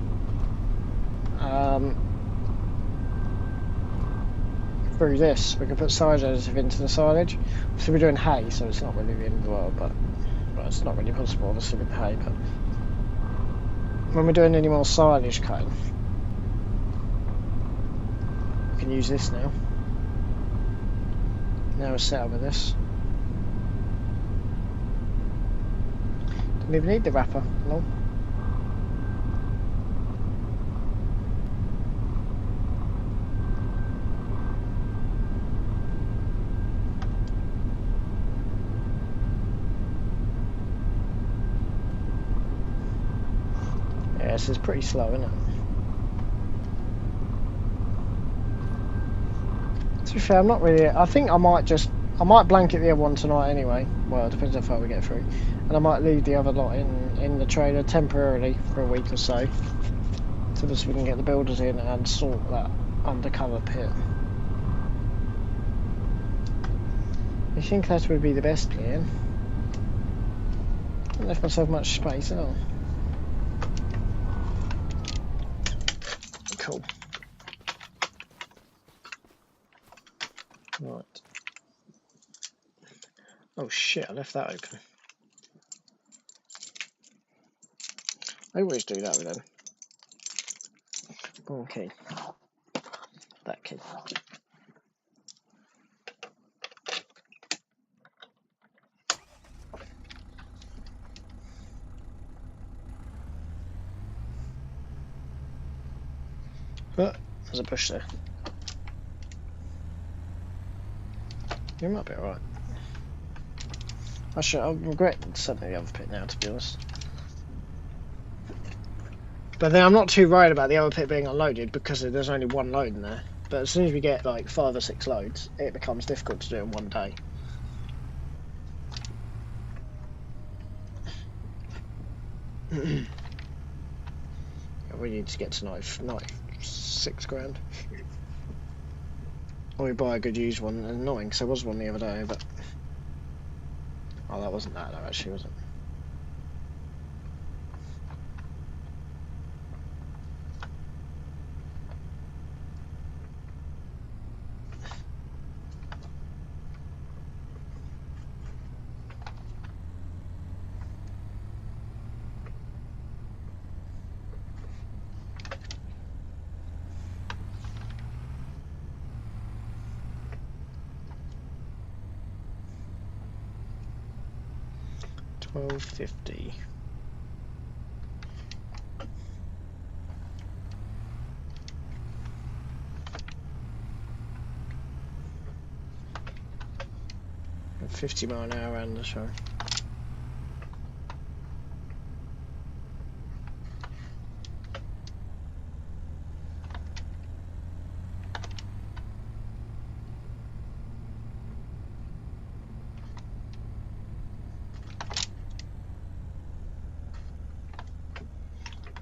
through this. We can put silage additive into the silage. So we're doing hay, so it's not really the end of the world, but well, it's not really possible obviously with hay. But when we're doing any more silage cutting, we can use this now. Now we're set up with this. Don't even need the wrapper, no. Yeah, this is pretty slow, isn't it? To be fair, I'm not really. I think I might blanket the other one tonight anyway. Well, it depends how far we get through, and I might leave the other lot in the trailer temporarily for a week or so, so that we can get the builders in and sort that undercover pit. I think that would be the best plan. I haven't left myself much space at all. Cool. Right. Oh shit, I left that open. I always do that with them. Okay. That key. Oh, there's a bush there. You might be alright. I regret sending the other pit now, to be honest. But then I'm not too worried about the other pit being unloaded because there's only one load in there. But as soon as we get like 5 or 6 loads, it becomes difficult to do in one day. We need to get to 96 grand. Or we buy a good used one. Annoying, because there was one the other day, but... Oh, that wasn't that though, actually, was it? $12.50. At 50 mile an hour around the show.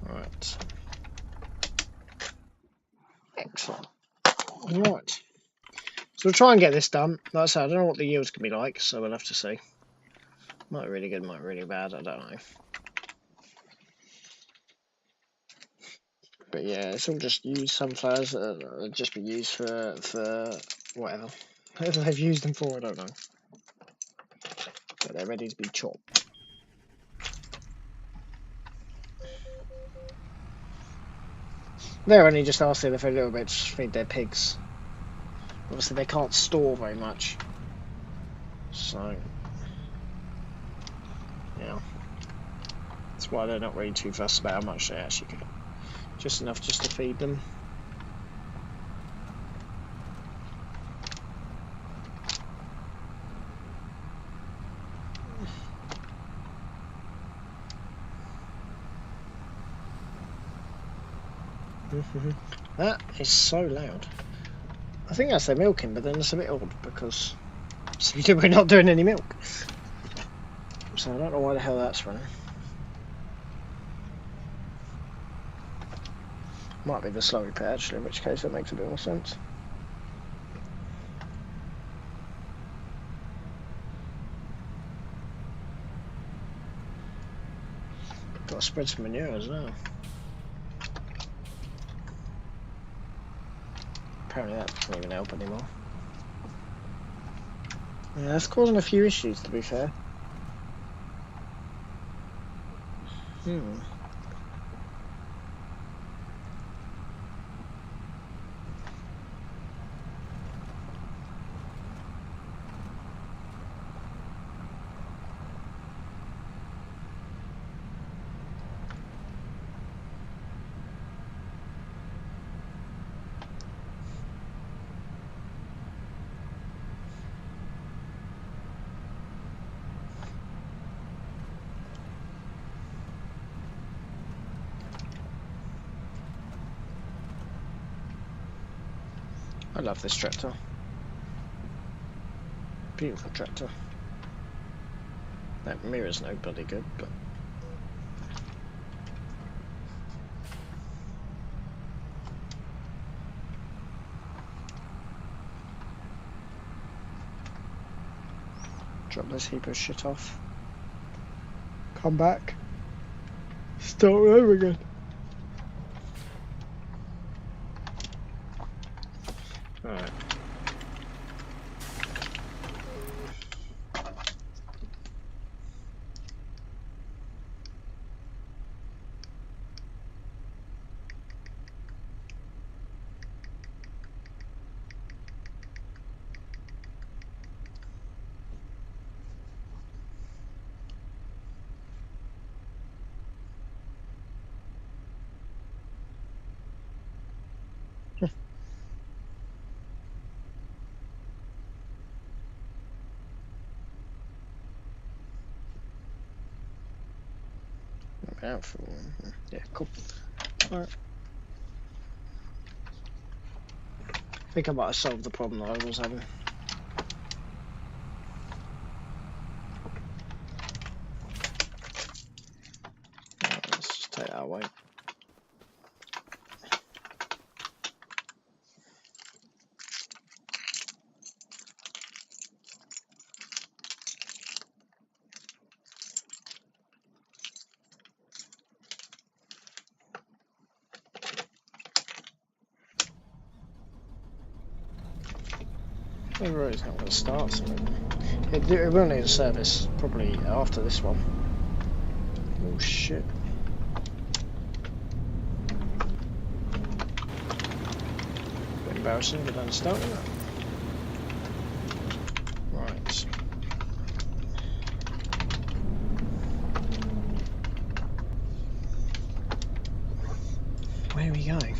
Right. Excellent. Right. So we'll try and get this done. Like I said, I don't know what the yield's going to be like, so we'll have to see. Might be really good, might be really bad, I don't know. But yeah, it's all just used sunflowers that just be used for whatever. Whatever they've used them for, I don't know. But they're ready to be chopped. They're only just asking for a little bit to feed their pigs. Obviously they can't store very much. So, yeah. That's why they're not really too fussed about how much they actually get. Just enough just to feed them. That is so loud. I think that's their milking, but then it's a bit odd because we're not doing any milk. So I don't know why the hell that's running. Might be the slow repair actually, in which case that makes a bit more sense. Got to spread some manure as well. Apparently that doesn't even help anymore. Yeah, that's causing a few issues, to be fair. I love this tractor. Beautiful tractor. That mirror's no bloody good, but drop this heap of shit off. Come back. Start over again. Alright. Out for yeah, cool. Alright. I think I might have solved the problem that I was having. Right, let's just take that away. Maybe it's not going to start something. It will need a service, probably after this one. Oh shit. Bit embarrassing, but don't start with that. Right. Where are we going?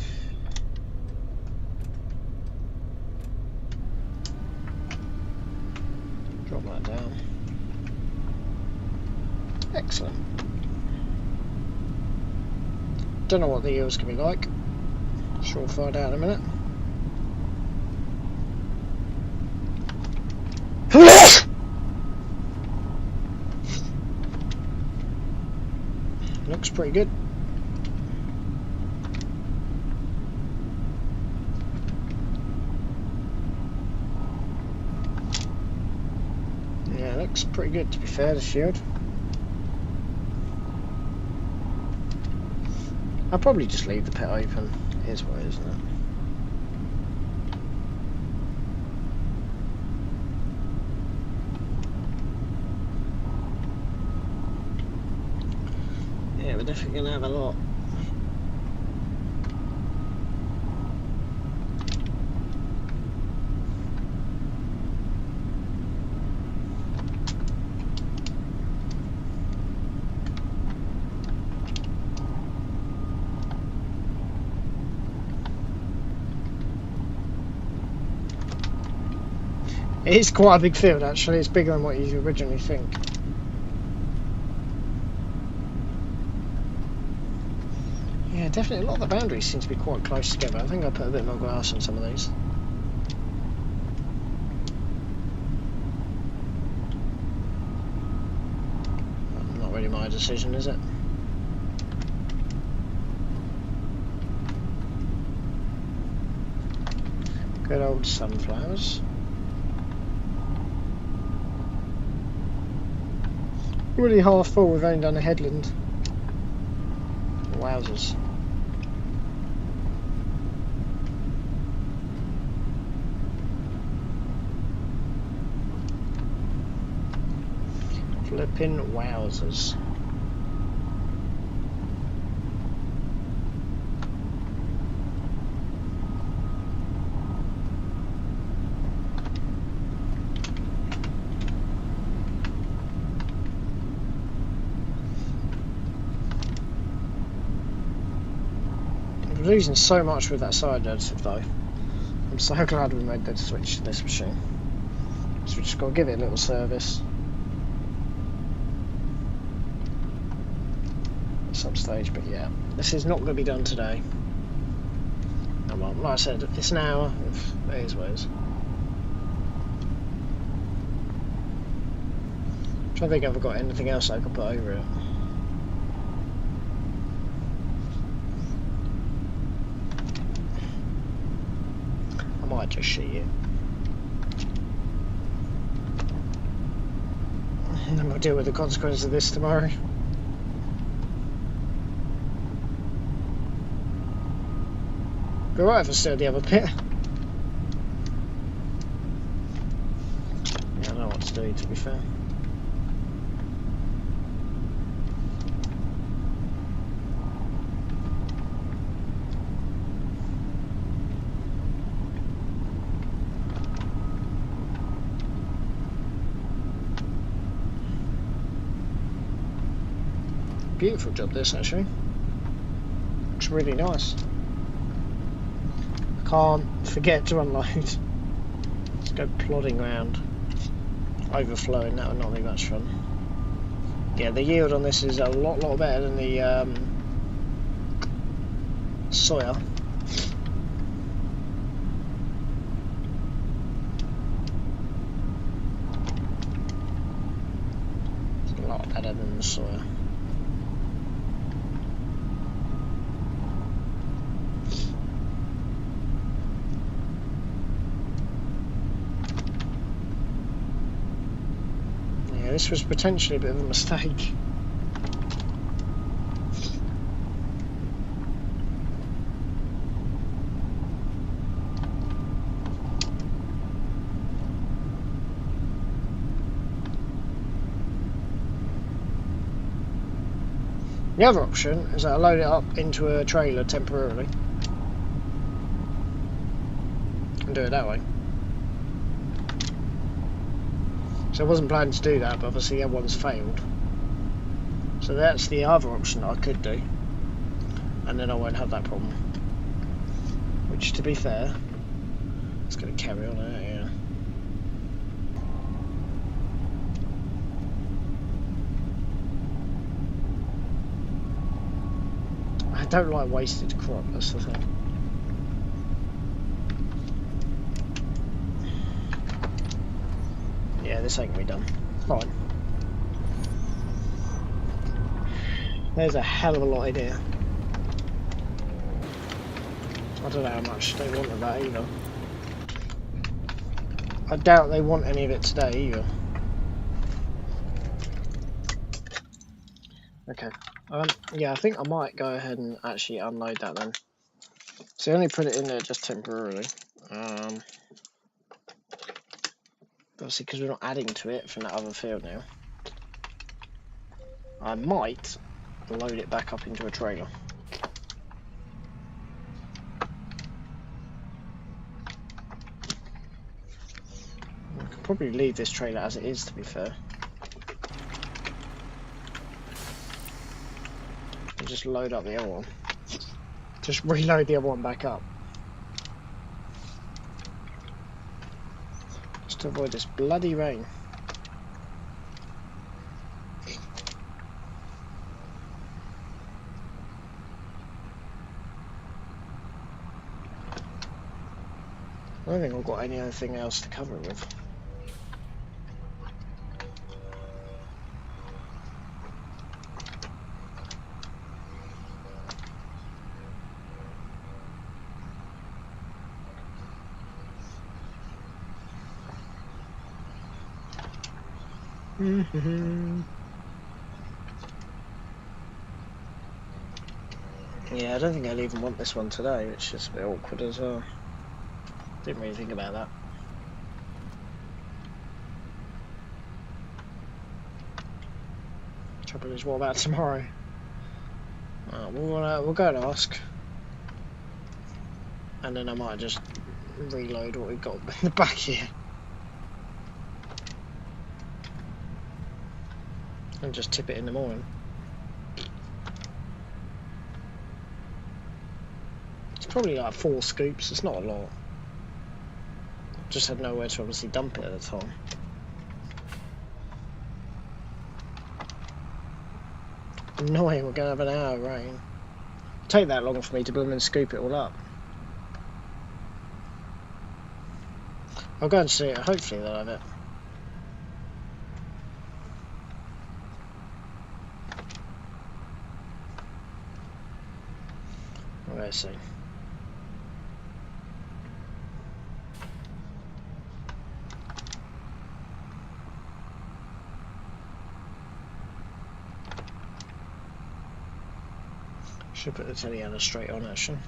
Drop that down. Excellent. Don't know what the yield's going to be like. Sure, we'll find out in a minute. Looks pretty good. Yeah, looks pretty good to be fair, the shield. I'll probably just leave the pit open. Here's what it is, isn't it? Yeah, we're definitely going to have a lot. It is quite a big field actually, it's bigger than what you originally think. Yeah, definitely a lot of the boundaries seem to be quite close together. I think I put a bit more grass on some of these. Not really my decision, is it? Good old sunflowers. Really half full, we've only done a headland. Wowzers. Flippin' wowzers. We're losing so much with that side additive though. I'm so glad we made the switch to this machine. So we just got to give it a little service. At some stage, but yeah. This is not going to be done today. Oh, well, like I said, it's an hour. It is what it is. I think I've got anything else I could put over it. I might just sheet it. And then we'll deal with the consequences of this tomorrow. Be alright if I steal the other pit. Yeah, I know what to do, to be fair. Beautiful job this, actually. Looks really nice. Can't forget to unload. Let's go plodding around. Overflowing, that would not be much fun. Yeah, the yield on this is a lot better than the soya. It's a lot better than the soya. This was potentially a bit of a mistake. The other option is that I load it up into a trailer temporarily and do it that way. So I wasn't planning to do that, but obviously the other one's failed. So that's the other option that I could do. And then I won't have that problem. Which, to be fair, it's going to carry on out here. I don't like wasted crop, that's the thing. Yeah, this ain't gonna be done. Fine. There's a hell of a lot in here. I don't know how much they want of that either. I doubt they want any of it today either. Okay. Yeah, I think I might go ahead and actually unload that then. So I only put it in there just temporarily. Obviously, because we're not adding to it from that other field now. I might load it back up into a trailer. I could probably leave this trailer as it is, to be fair. And just load up the other one. Just reload the other one back up. Just to avoid this bloody rain. I don't think I've got anything else to cover it with. Yeah, I don't think I'll even want this one today, which is a bit awkward as well. Didn't really think about that. Trouble is, what about tomorrow? We'll go and ask. And then I might just reload what we've got in the back here. And just tip it in the morning. It's probably like 4 scoops, it's not a lot. Just had nowhere to obviously dump it at the time. Annoying, we're going to have an hour of rain. It'll take that long for me to bloom and scoop it all up. I'll go and see it, hopefully they'll have it. Let's see. Should put the telehandler straight on actually.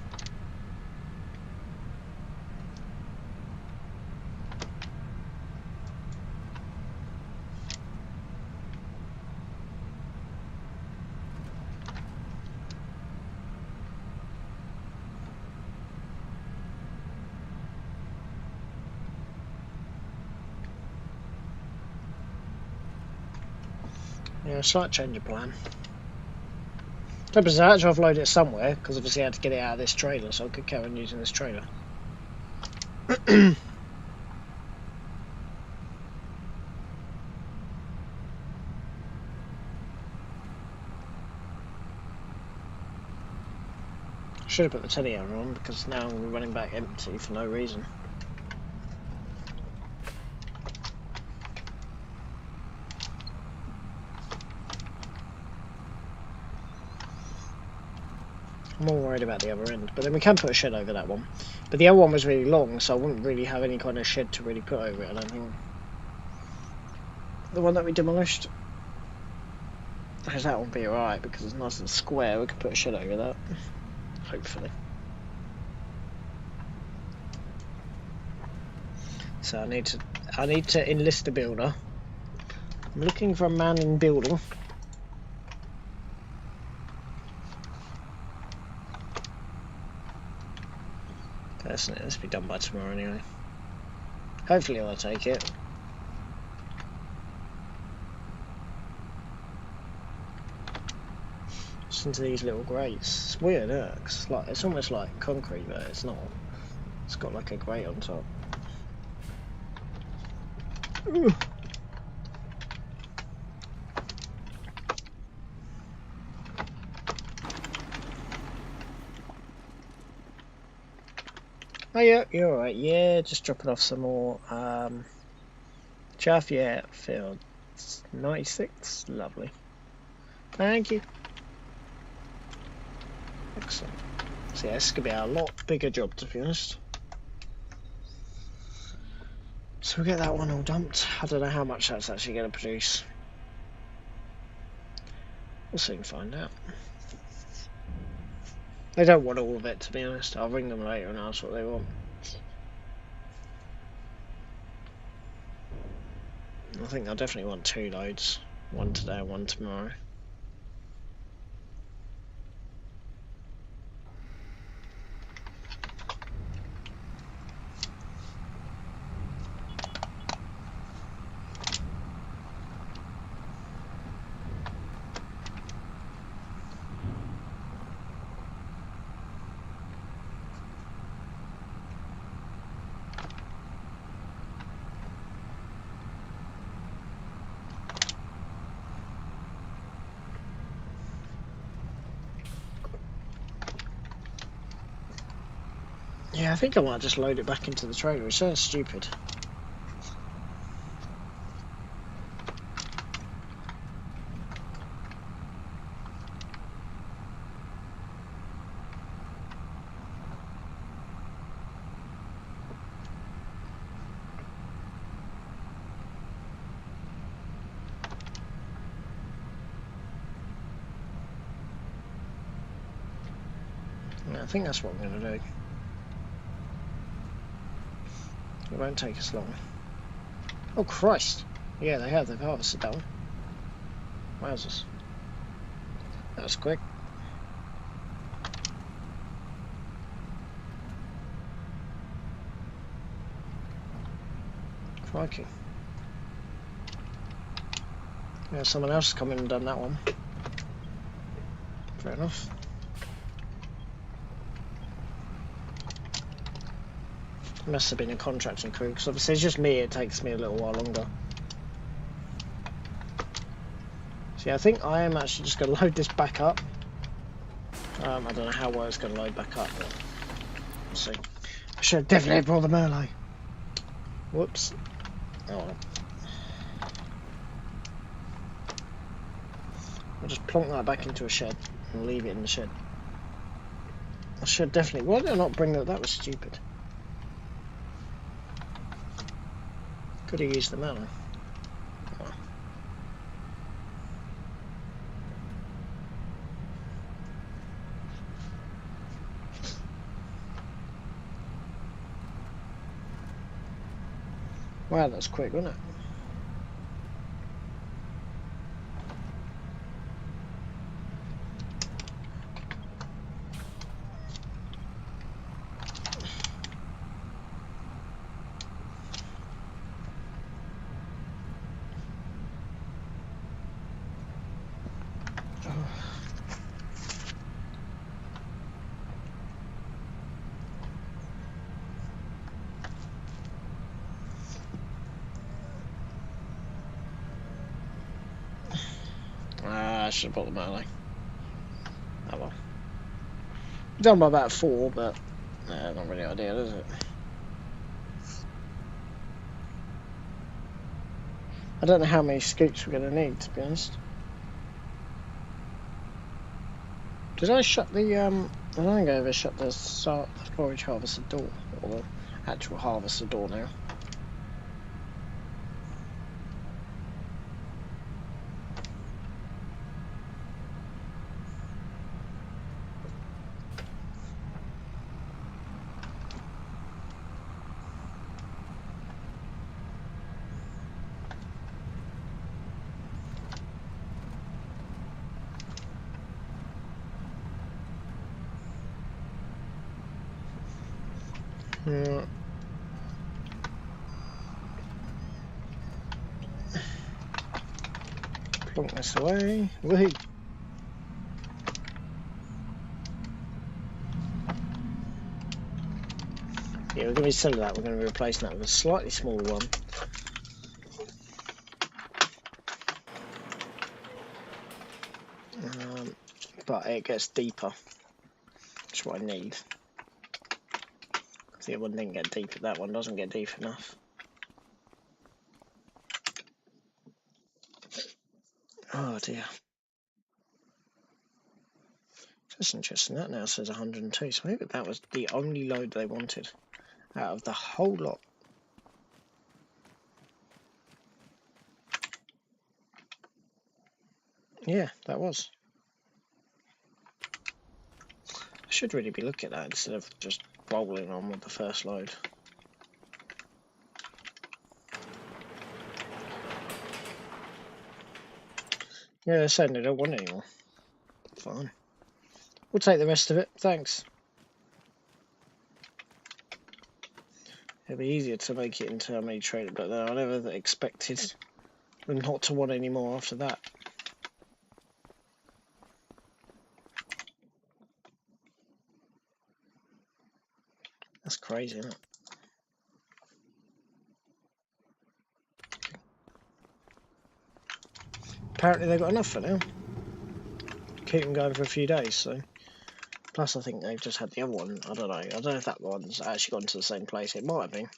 Yeah, slight change of plan. So I had to offload it somewhere, because obviously I had to get it out of this trailer, so I could carry on using this trailer. Should have put the telehandler on, because now I'm going to be running back empty for no reason. I'm more worried about the other end, but then we can put a shed over that one. But the other one was really long, so I wouldn't really have any kind of shed to really put over it, I don't think. The one that we demolished, because that will be alright, because it's nice and square, we could put a shed over that, hopefully. So I need to enlist a builder. I'm looking for a man in building. Personally, this will be done by tomorrow anyway. Hopefully I'll take it. Just into these little grates. It's weird, isn't it? 'Cause it's almost like concrete, but it's not. It's got like a grate on top. Ooh. Oh yeah, you're alright. Yeah, just dropping off some more chaff. Yeah, field 96. Lovely. Thank you. Excellent. So yeah, this is going to be a lot bigger job, to be honest. So we'll get that one all dumped. I don't know how much that's actually going to produce. We'll soon find out. They don't want all of it, to be honest. I'll ring them later and ask what they want. I think they'll definitely want 2 loads. One today and one tomorrow. Yeah, I think I might just load it back into the trailer. It's so stupid. Yeah, I think that's what I'm going to do. It won't take us long. Oh Christ! Yeah, they have. They've harvested that one. Wowzers. That was quick. Crikey. Yeah, someone else has come in and done that one. Fair enough. Must have been a contracting crew, because obviously it's just me, it takes me a little while longer. So yeah, I think I am actually just going to load this back up. I don't know how well it's going to load back up, but we'll see. I should have definitely brought the Wernolau. Whoops. Oh well. I'll just plonk that back into a shed and leave it in the shed. I should definitely. Why did I not bring that? That was stupid. Could have used the melon. Oh. Wow, that's quick, wasn't it? I should have bought the melee. Oh well. Done by about 4, but not really ideal, is it? I don't know how many scoops we're going to need, to be honest. Did I shut the, I don't think I ever shut the storage harvester door, or the actual harvester door now. Yeah. Plonk this away. Woohoo! Yeah, we're going to be selling that. We're going to be replacing that with a slightly smaller one. But it gets deeper, which is what I need. The other one didn't get deep, that one doesn't get deep enough. Oh dear. That's interesting, that now says 102, so maybe that was the only load they wanted out of the whole lot. Yeah, that was. I should really be looking at that instead of just rolling on with the first load. Yeah, they're saying they don't want it anymore. Fine. We'll take the rest of it, thanks. It'll be easier to make it into how many traded, but I never expected them not to want any more after that. That's crazy, isn't it? Apparently they've got enough for now. Keep them going for a few days, so. Plus I think they've just had the other one, I don't know if that one's actually gone to the same place, it might have been.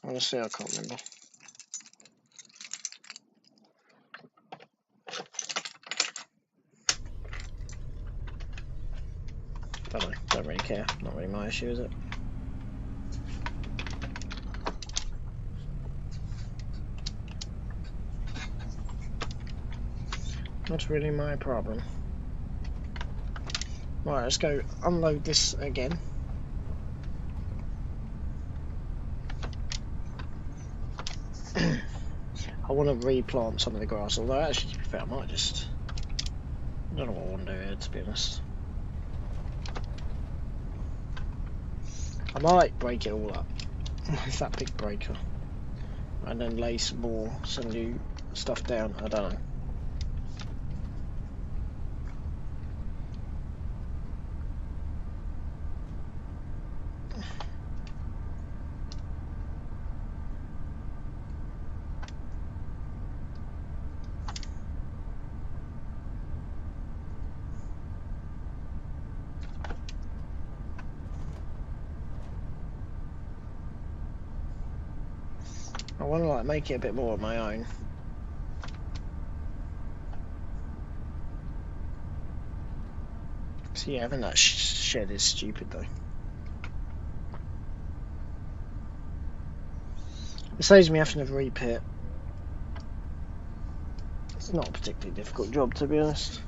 Honestly, I can't remember. Don't really care, not really my issue, is it? Not really my problem. Right, let's go unload this again. I want to replant some of the grass, although actually, to be fair, I might just... I don't know what I want to do here, to be honest. I might break it all up with that big breaker. And then lay some new stuff down, I don't know. I want to like make it a bit more of my own. So yeah, having that shed is stupid though. It saves me having to repit. It's not a particularly difficult job, to be honest.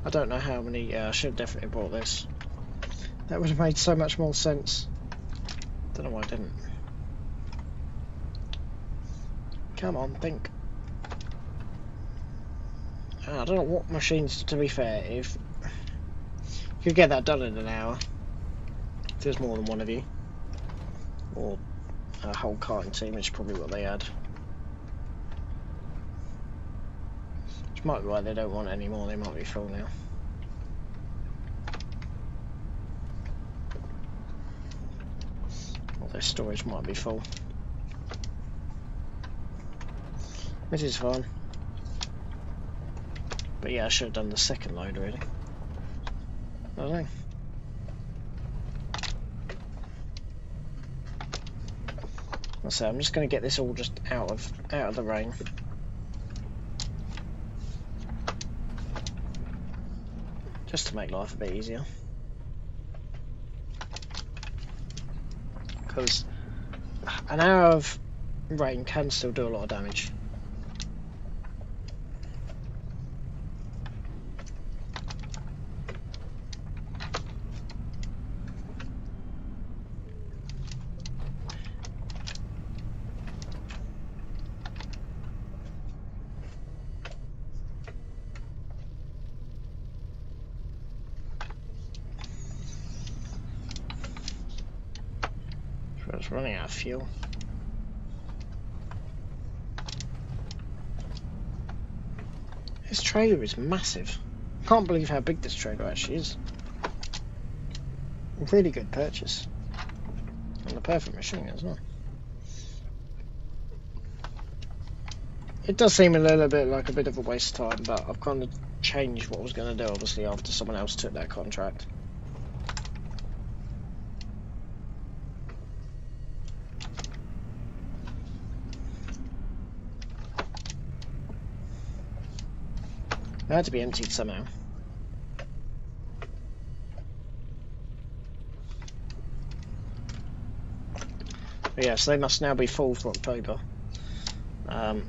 I don't know how many. I should have definitely bought this. That would have made so much more sense. Don't know why I didn't. Come on, think. I don't know what machines, to be fair, if you could get that done in an hour, if there's more than one of you, or a whole carting team, which is probably what they had. Which might be why they don't want any more, they might be full now. Or their storage might be full. Which is fine. But yeah, I should have done the second load really. I don't know. So I'm just going to get this all just out of the rain. Just to make life a bit easier. Because an hour of rain can still do a lot of damage. It's running out of fuel. This trailer is massive. I can't believe how big this trailer actually is. A really good purchase. And the perfect machine as well. It does seem a little bit like a bit of a waste of time, but I've kind of changed what I was going to do obviously after someone else took that contract. It had to be emptied somehow. But yeah, so they must now be full for October.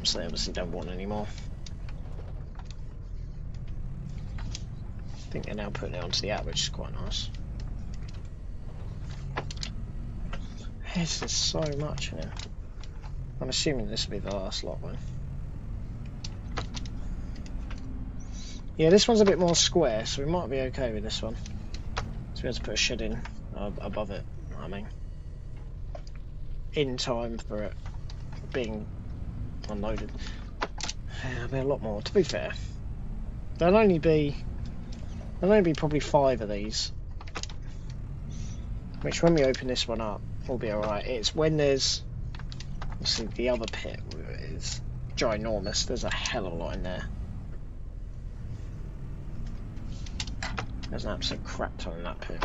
So they obviously don't want any more. I think they're now putting it onto the app, which is quite nice. There's just so much in it. I'm assuming this will be the last lot though. Yeah, this one's a bit more square, so we might be okay with this one. So we have to put a shed in above it, I mean. In time for it being unloaded. There'll be a lot more, to be fair. There'll only be probably 5 of these. Which when we open this one up, will be alright. It's when there's, obviously the other pit is ginormous, there's a hell of a lot in there. There's an absolute crap ton in that pit.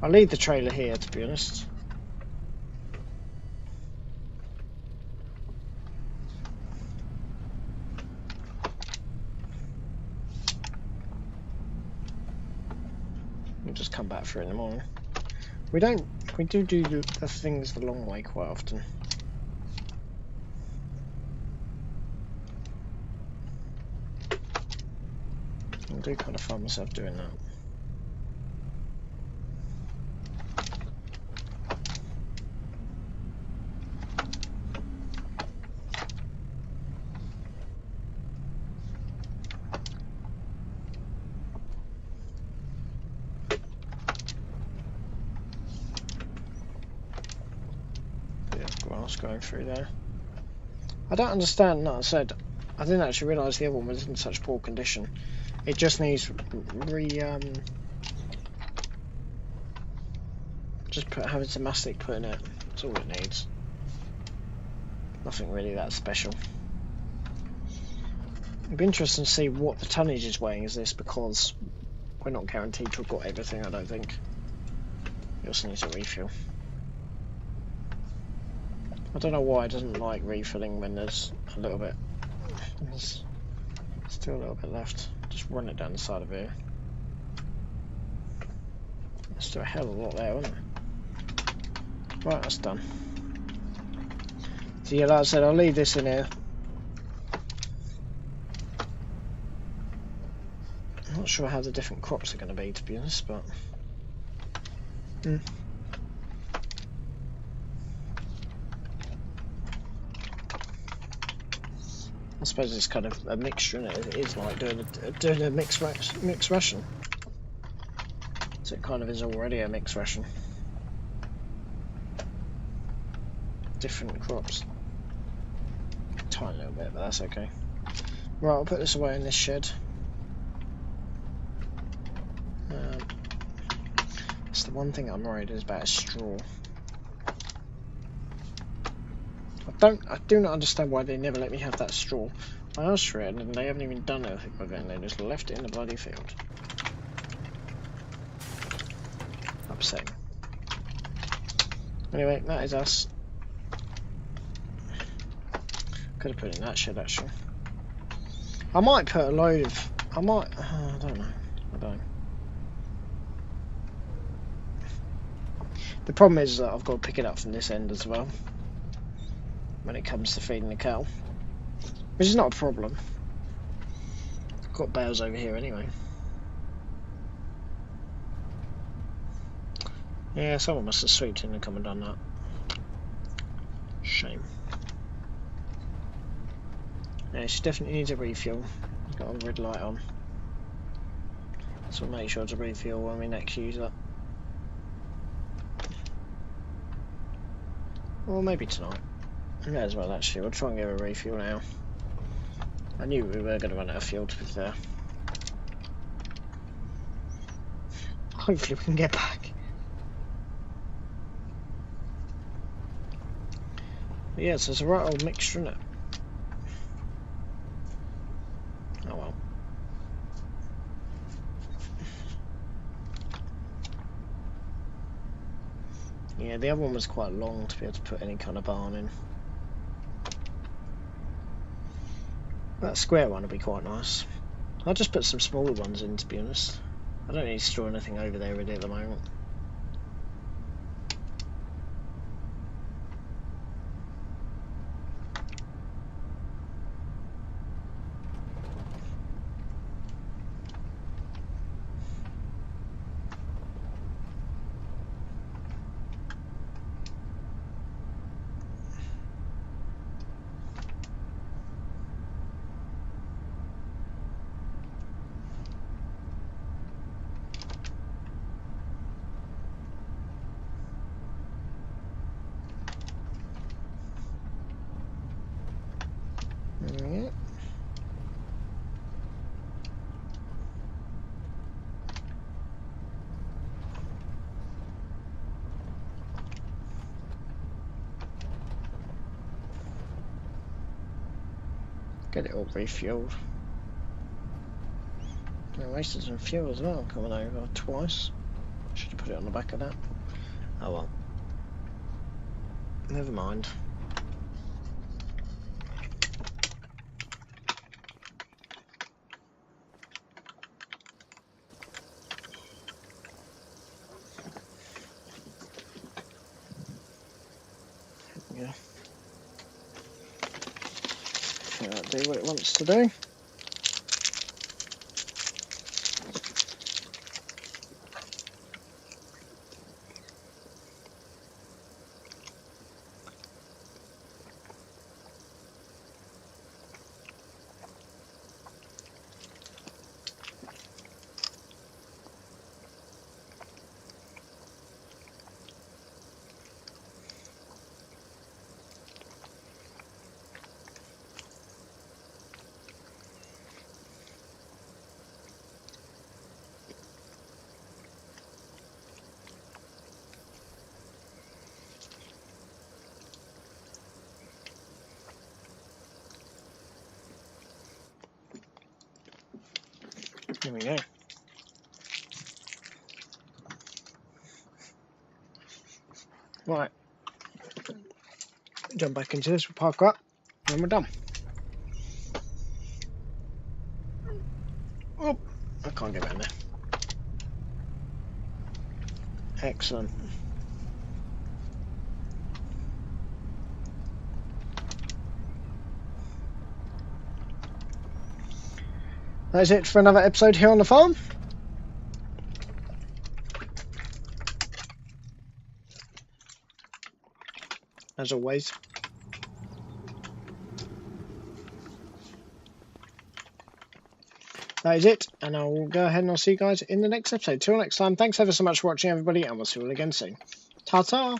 I'll leave the trailer here, to be honest. We'll just come back for it in the morning. We do the things the long way quite often. I do kind of find myself doing that. Grass going through there. I don't understand. Like I said, I didn't actually realise the other one was in such poor condition. It just needs just having some mastic put in it. That's all it needs. Nothing really that special. It'd be interesting to see what the tonnage is weighing as this, because we're not guaranteed to have got everything, I don't think. You also need to refill. I don't know why it doesn't like refilling when there's a little bit. There's still a little bit left. Just run it down the side of here. There's still a hell of a lot there, isn't there? Right, that's done. So yeah, like I said, I'll leave this in here. I'm not sure how the different crops are going to be, to be honest, but... I suppose it's kind of a mixture, isn't it? It is like doing a mixed ration. So it kind of is already a mixed ration. Different crops. Tiny little bit, but that's okay. Right, I'll put this away in this shed. That's the one thing I'm worried is about is straw. I do not understand why they never let me have that straw. I asked for it and they haven't even done anything with it and they just left it in the bloody field. Upsetting. Anyway, that is us. Could have put it in that shed actually. I might put a load of... I don't know. I don't know. The problem is that I've got to pick it up from this end as well when it comes to feeding the cow, which is not a problem. I've got bales over here anyway. Yeah, someone must have swooped in and come and done that. Shame. Yeah, she definitely needs a refuel. She's got a red light on, so we'll make sure to refuel when we next use that. Or maybe tonight. May as well actually, we'll try and give her a refuel now. I knew we were going to run out of fuel, to be fair. Hopefully we can get back. But yeah, so it's a right old mixture, isn't it? Oh well. Yeah, the other one was quite long to be able to put any kind of barn in. That square one would be quite nice. I'll just put some smaller ones in, to be honest. I don't need to store anything over there really at the moment. Yeah. Get it all refueled. I wasted some fuel as well coming over twice. Should have put it on the back of that. Oh well. Never mind. Yeah. That'll do what it wants to do. There we go. Right. Jump back into this, we'll park up, and we're done. Oh, I can't get in there. Excellent. That's it for another episode here on the farm. As always. That is it, and I will go ahead and I'll see you guys in the next episode. Till next time, thanks ever so much for watching, everybody, and we'll see you all again soon. Ta-ta!